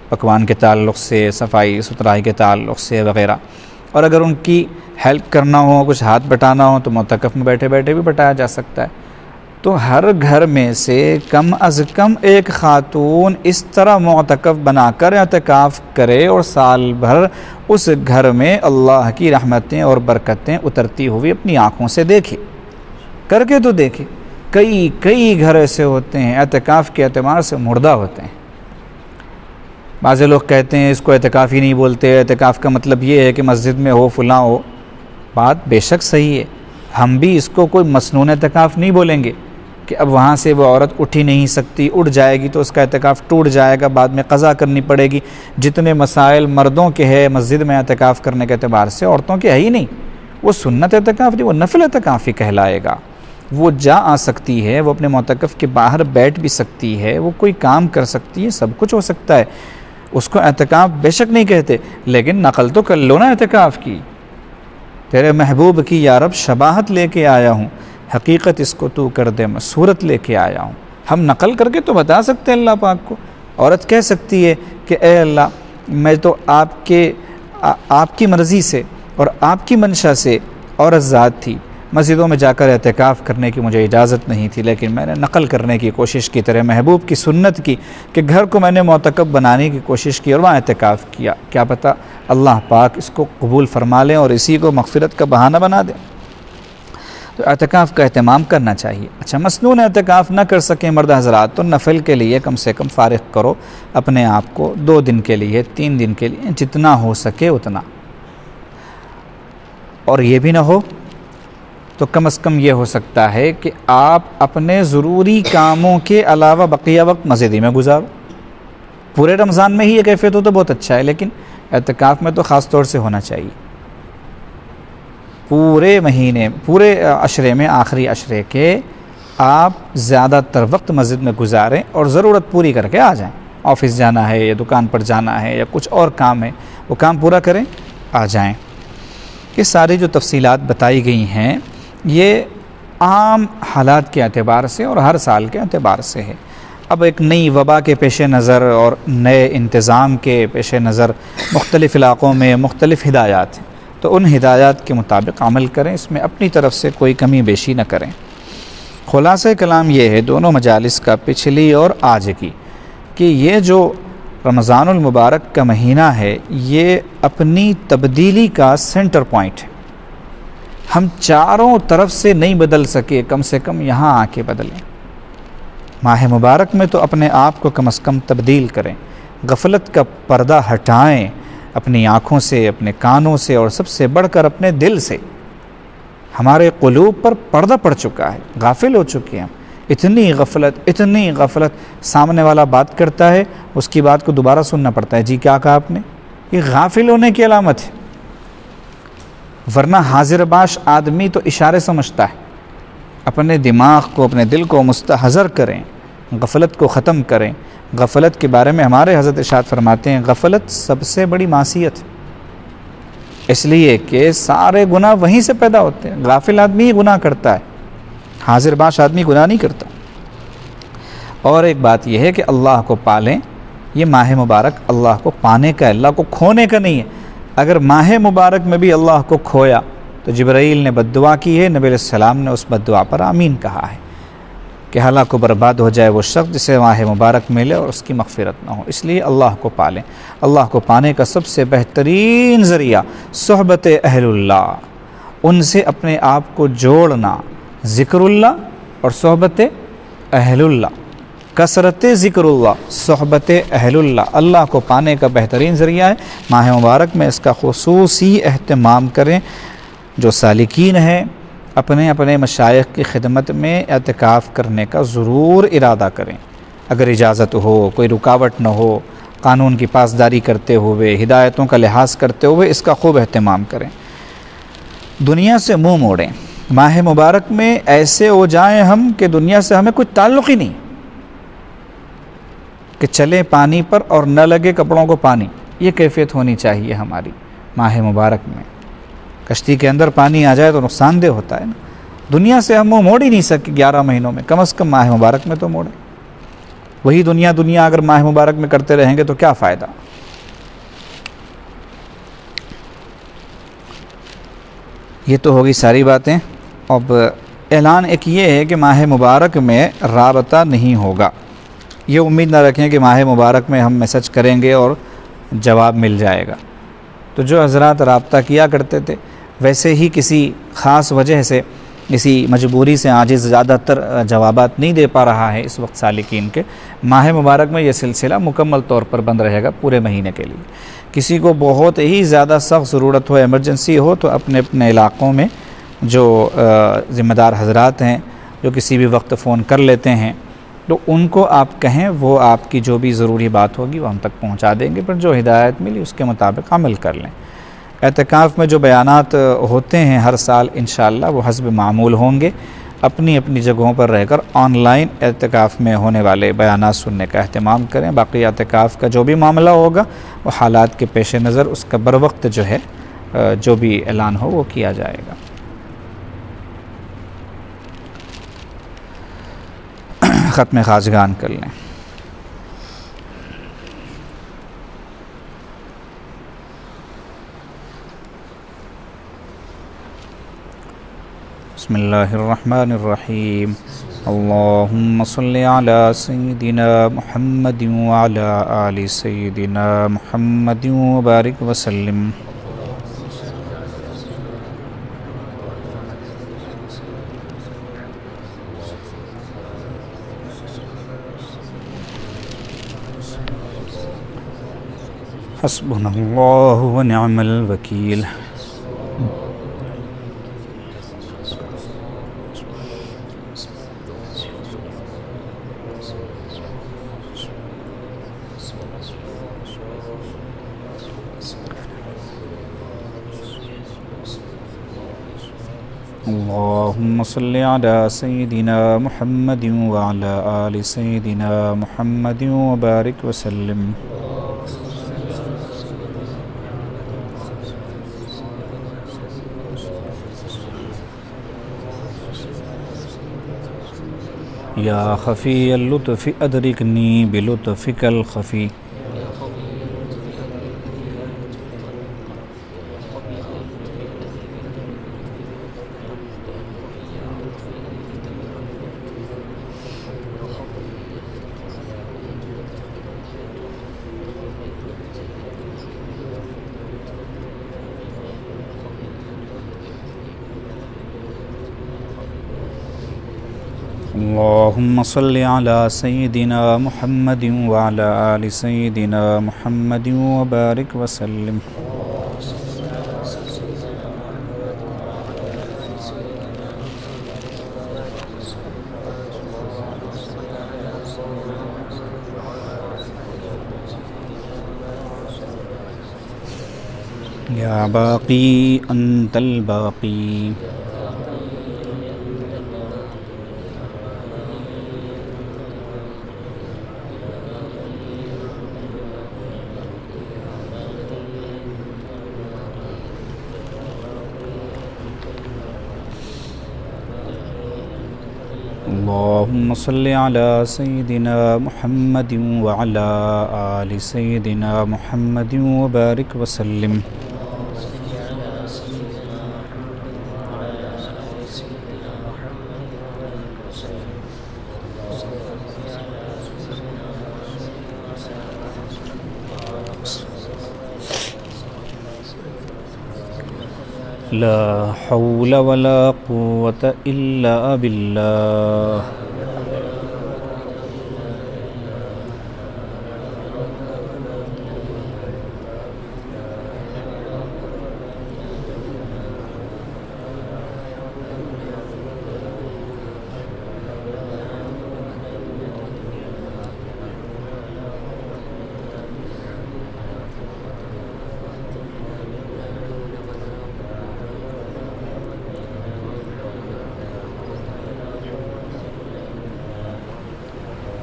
پکوان کے تعلق سے، صفائی ستھرائی کے تعلق سے وغیرہ۔ اور اگر ان کی ہیلپ کرنا ہو، کچھ ہاتھ بٹانا ہو، تو معتکف میں بیٹھے بیٹھے بھی بٹایا جا سکتا ہے۔ تو ہر گھر میں سے کم از کم ایک خاتون اس طرح معتکف بنا کر اعتکاف کرے اور سال بھر اس گھر میں اللہ کی رحمتیں اور برکتیں اترتی ہوئی اپنی آنکھوں سے دیکھے، کر کے تو دیکھے۔ کئی گھر ایسے ہوتے ہیں اعتکاف کے اعتبار سے مردہ ہوتے ہیں۔ بعض لوگ کہتے ہیں اس کو اعتکاف ہی نہیں بولتے، اعتکاف کا مطلب یہ ہے کہ مسجد میں ہو، فلاں ہو۔ بات بے شک صحیح ہے، ہم بھی اس کو کوئی مسنون اعتکاف نہیں بولیں گے کہ اب وہاں سے وہ عورت اٹھ ہی نہیں سکتی، اٹھ جائے گی تو اس کا اعتکاف ٹوٹ جائے گا، بعد میں قضا کرنی پڑے گی۔ جتنے مسائل مردوں کے ہے مسجد میں اعتکاف کرنے کے اعتبار سے، عورتوں کے ہے ہی نہیں۔ وہ سنت اعتکاف نہیں، وہ نفل اعتکاف ہی کہلائے گا۔ وہ جا آ سکتی ہے، وہ اپنے معتکف کے باہر بیٹھ بھی سکتی ہے، وہ کوئی کام کر سکتی ہے، سب کچھ ہو سکتا ہے۔ اس کو اعتکاف بے شک نہیں کہتے، لیکن نقل تو کر لو نا اعتکاف کی۔ تیرے محبوب کی یا رب شباہت لے کے آیا ہوں، حقیقت اس کو تو کر دے، میں صورت لے کے آیا ہوں۔ ہم نقل کر کے تو بتا سکتے ہیں اللہ پاک کو۔ عورت کہہ سکتی ہے کہ اے اللہ، میں تو آپ کی مرضی سے اور آپ کی منشا سے عورت ذات تھی، مسجدوں میں جا کر اعتکاف کرنے کی مجھے اجازت نہیں تھی، لیکن میں نے نقل کرنے کی کوشش کی، تیرے محبوب کی سنت کی، کہ گھر کو میں نے معتکف بنانے کی کوشش کی اور وہاں اعتکاف کیا۔ کیا پتہ اللہ پاک اس کو قبول فرما لیں اور اسی کو مغفرت کا بہانہ بنا دیں۔ تو اعتکاف کا اہتمام کرنا چاہیے۔ اچھا، مسنون اعتکاف نہ کر سکیں مرد حضرات تو نفل کے لیے کم سے کم فارغ کرو اپنے آپ کو، 2 دن کے لیے، 3 دن کے لیے، جتنا ہو سکے اتنا۔ اور یہ بھی نہ ہو تو کم از کم یہ ہو سکتا ہے کہ آپ اپنے ضروری کاموں کے علاوہ بقیہ وقت مسجد ہی میں گزارو۔ پورے رمضان میں ہی یہ کیفیت ہو تو بہت اچھا ہے، لیکن اعتکاف میں تو خاص طور سے ہونا چاہیے۔ پورے مہینے، پورے عشرے میں، آخری عشرے کے آپ زیادہ تر وقت مسجد میں گزاریں اور ضرورت پوری کر کے آ جائیں۔ آفس جانا ہے یا دکان پر جانا ہے یا کچھ اور کام ہے، وہ کام پورا کریں، آ جائیں۔ یہ ساری جو تفصیلات بتائی گئی ہیں یہ عام حالات کے اعتبار سے اور ہر سال کے اعتبار سے ہے۔ اب ایک نئی وبا کے پیش نظر اور نئے انتظام کے پیش نظر مختلف علاقوں میں مختلف ہدایات ہیں، تو ان ہدایات کے مطابق عمل کریں، اس میں اپنی طرف سے کوئی کمی بیشی نہ کریں۔ خلاصہ کلام یہ ہے دونوں مجالس کا، پچھلی اور آج کی، کہ یہ جو رمضان المبارک کا مہینہ ہے یہ اپنی تبدیلی کا سینٹر پوائنٹ ہے۔ ہم چاروں طرف سے نہیں بدل سکے، کم سے کم یہاں آ کے بدلیں۔ ماہ مبارک میں تو اپنے آپ کو کم از کم تبدیل کریں، غفلت کا پردہ ہٹائیں اپنی آنکھوں سے، اپنے کانوں سے، اور سب سے بڑھ کر اپنے دل سے۔ ہمارے قلوب پر پردہ پڑ چکا ہے، غافل ہو چکے ہیں۔ اتنی غفلت، سامنے والا بات کرتا ہے، اس کی بات کو دوبارہ سننا پڑتا ہے، جی کیا کہا آپ نے؟ یہ غافل ہونے کی علامت ہے۔ ورنہ حاضر باش آدمی تو اشارے سمجھتا ہے۔ اپنے دماغ کو، اپنے دل کو مستحضر کریں، غفلت کو ختم کریں۔ غفلت کے بارے میں ہمارے حضرت ارشاد فرماتے ہیں غفلت سب سے بڑی معصیت، اس لیے کہ سارے گناہ وہیں سے پیدا ہوتے ہیں۔ غافل آدمی ہی گناہ کرتا ہے، حاضر باش آدمی گناہ نہیں کرتا۔ اور ایک بات یہ ہے کہ اللہ کو پالیں۔ یہ ماہ مبارک اللہ کو پانے کا، اللہ کو کھونے کا نہیں ہے۔ اگر ماہ مبارک میں بھی اللہ کو کھویا تو جبرائیل نے بد دعا کی ہے، نبی علیہ السلام نے اس بد دعا پر آمین کہا ہے کہ ہلاک و برباد ہو جائے وہ شخص جسے ماہ مبارک ملے اور اس کی مغفرت نہ ہو۔ اس لیے اللہ کو پالیں۔ اللہ کو پانے کا سب سے بہترین ذریعہ صحبت اہل اللہ، ان سے اپنے آپ کو جوڑنا، ذکر اللہ اور صحبت اہل اللہ، کثرت ذکر اللہ، صحبت اہل اللہ، اللہ کو پانے کا بہترین ذریعہ ہے۔ ماہ مبارک میں اس کا خصوصی اہتمام کریں۔ جو سالکین ہیں اپنے اپنے مشائخ کی خدمت میں اعتکاف کرنے کا ضرور ارادہ کریں، اگر اجازت ہو، کوئی رکاوٹ نہ ہو، قانون کی پاسداری کرتے ہوئے، ہدایتوں کا لحاظ کرتے ہوئے اس کا خوب اہتمام کریں۔ دنیا سے منہ موڑیں۔ ماہ مبارک میں ایسے ہو جائیں ہم کہ دنیا سے ہمیں کوئی تعلق ہی نہیں، کہ چلے پانی پر اور نہ لگے کپڑوں کو پانی، یہ کیفیت ہونی چاہیے ہماری ماہ مبارک میں۔ کشتی کے اندر پانی آ جائے تو نقصان دہ ہوتا ہے نا، دنیا سے ہم وہ موڑ ہی نہیں سکے 11 مہینوں میں، کم از کم ماہ مبارک میں تو موڑیں۔ وہی دنیا اگر ماہ مبارک میں کرتے رہیں گے تو کیا فائدہ۔ یہ تو ہوگی ساری باتیں۔ اب اعلان ایک یہ ہے کہ ماہ مبارک میں رابطہ نہیں ہوگا، یہ امید نہ رکھیں کہ ماہ مبارک میں ہم میسج کریں گے اور جواب مل جائے گا۔ تو جو حضرات رابطہ کیا کرتے تھے ویسے ہی کسی خاص وجہ سے، کسی مجبوری سے عاجز زیادہ تر جوابات نہیں دے پا رہا ہے اس وقت سالکین کے، ماہ مبارک میں یہ سلسلہ مکمل طور پر بند رہے گا پورے مہینے کے لیے۔ کسی کو بہت ہی زیادہ سخت ضرورت ہو، ایمرجنسی ہو، تو اپنے اپنے علاقوں میں جو ذمہ دار حضرات ہیں جو کسی بھی وقت فون کر لیتے ہیں، تو ان کو آپ کہیں، وہ آپ کی جو بھی ضروری بات ہوگی وہ ہم تک پہنچا دیں گے، پر جو ہدایت ملی اس کے مطابق عمل کر لیں۔ اعتکاف میں جو بیانات ہوتے ہیں ہر سال انشاءاللہ وہ حسب معمول ہوں گے، اپنی اپنی جگہوں پر رہ کر آن لائن اعتکاف میں ہونے والے بیانات سننے کا اہتمام کریں۔ باقی اعتکاف کا جو بھی معاملہ ہوگا وہ حالات کے پیش نظر اس کا بر وقت جو ہے جو بھی اعلان ہو وہ کیا جائے گا۔ ختم خواجگان کر لیں۔ بسم اللہ الرحمن الرحیم، اللہم صلی علی سیدنا محمد وعلی آل سیدنا محمد وبارک وسلم۔ حسبنا اللہ ونعم الوکیل۔ اللہم صلی علی سیدنا محمد وعلی آل سیدنا محمد وبارک وسلم۔ یا خفی اللطف ادرکنی بلطفک الخفی۔ اللہم صلی علی سیدنا محمد وعلی آل سیدنا محمد وبارک وسلم۔ یا باقی انت الباقی۔ اللہم صلی علی سیدنا محمد وعلی آل سیدنا محمد وبارک وسلم۔ لا حول ولا قوة الا باللہ۔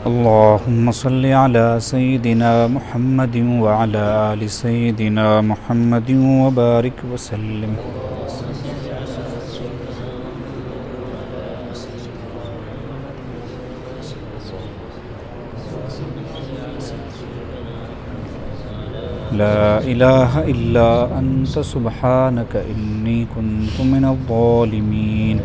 اللهم صل على سيدنا محمد وعلى آل سيدنا محمد وبارك وسلم. لا إله إلا أنت سبحانك إني كنت من الظالمين.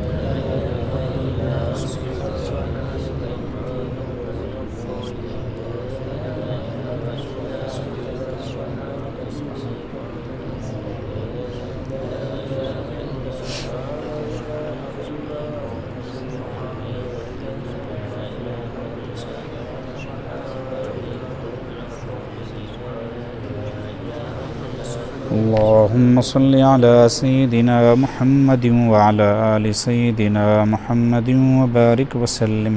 اللهم صل على سيدنا محمد وعلى آل سيدنا محمد وبارك وسلم.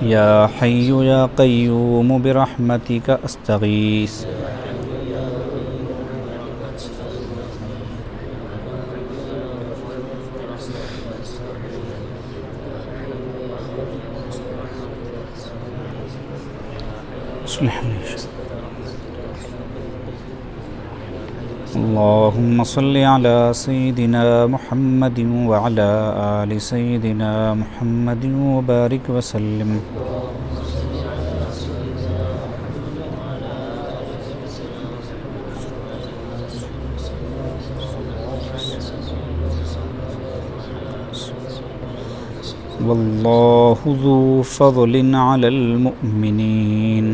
يا حي يا قيوم برحمتك أستغيث. اللهم صل على سيدنا محمد وعلى آل سيدنا محمد وبارك وسلم. والله ذو فضل على المؤمنين.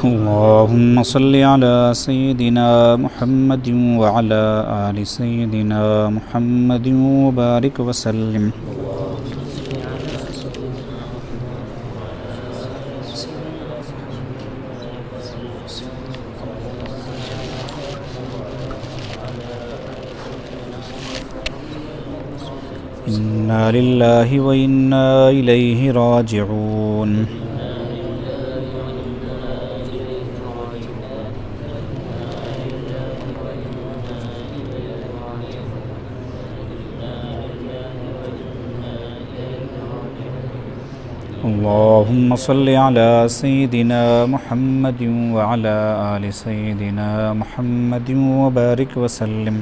اللهم صل على سيدنا محمد وعلى آل سيدنا محمد وبارك وسلم. إنا لله وإنا إليه راجعون. اللهم صل على سيدنا محمد وعلى آل سيدنا محمد وبارك وسلم.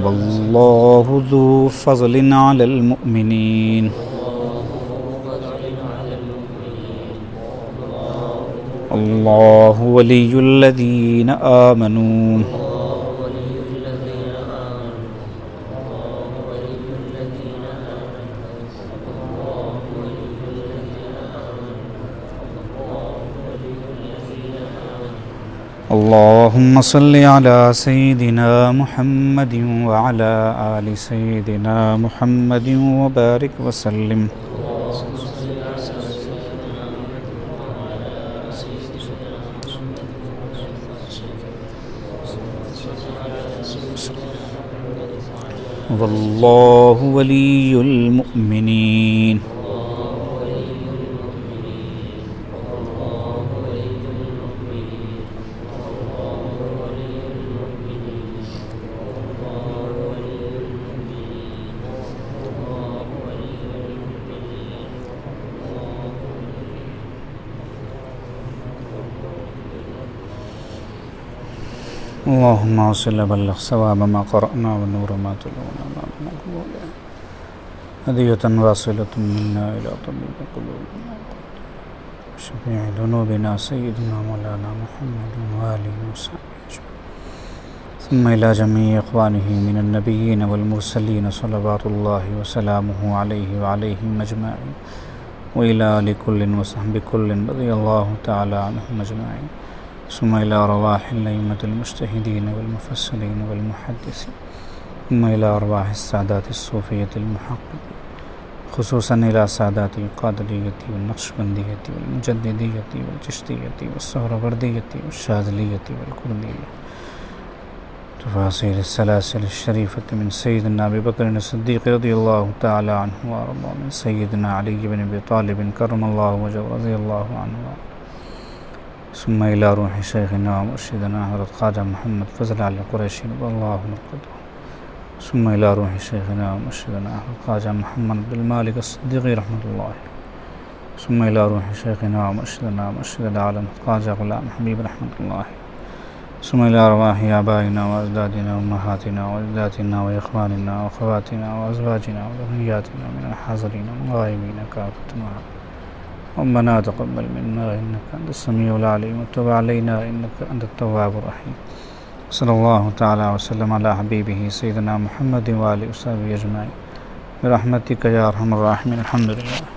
والله ذو فضل على المؤمنين. الله ولي الذين آمنوا. اللهم صل على سيدنا محمد وعلى آل سيدنا محمد وبارك وسلم. والله ولي المؤمنين. اللهم صل وبلغ ثواب ما قرأنا ونور ما تلونا ما بنقبوله هدية واصلة منا إلى طبيب قلوبنا شفيع ذنوبنا سيدنا مولانا محمد وآله وصحبه أجمعين، ثم إلى جميع إخوانه من النبيين والمرسلين صلوات الله وسلامه عليه وعليهم أجمعين، وإلى آل كل وصحب كل رضي الله تعالى عنهم أجمعين، ثم إلى رواح الأئمة المجتهدين والمفسرين والمحدثين ثم إلى أرواح السادات الصوفية المحققين خصوصا إلى سادات القادرية والنقشبندية والمجددية والچشتية والسهروردية والشاذلية والكردية تفاصيل السلاسل الشريفة من سيدنا أبي بكر الصديق رضي الله تعالى عنه وأرضاه من سيدنا علي بن أبي طالب كرم الله وجهه رضي الله عنه ثم إلى روح شيخنا ومرشدنا حضرت خواجہ محمد فضل علی قریشی رضی اللہ عنہ ثم إلى روح شيخنا ومرشدنا خواجہ محمد بن مالک الصدیق رحمۃ اللہ ثم إلى روح شيخنا ومرشدنا مرشد العالم خواجہ غلام حبیب رحمۃ اللہ ثم إلى أرواح آبائنا وأجدادنا وأمهاتنا وأجدادنا وإخواننا وأخواتنا وأزواجنا وذرياتنا من الحاضرين والغائبين كافة ربنا تقبل منا إنك أنت السميع العليم وتب علينا إنك أنت التواب الرحيم صلى الله تعالى وسلم على حبيبه سيدنا محمد وآله وصحبه أجمعين برحمتك يا أرحم الراحمين الحمد لله.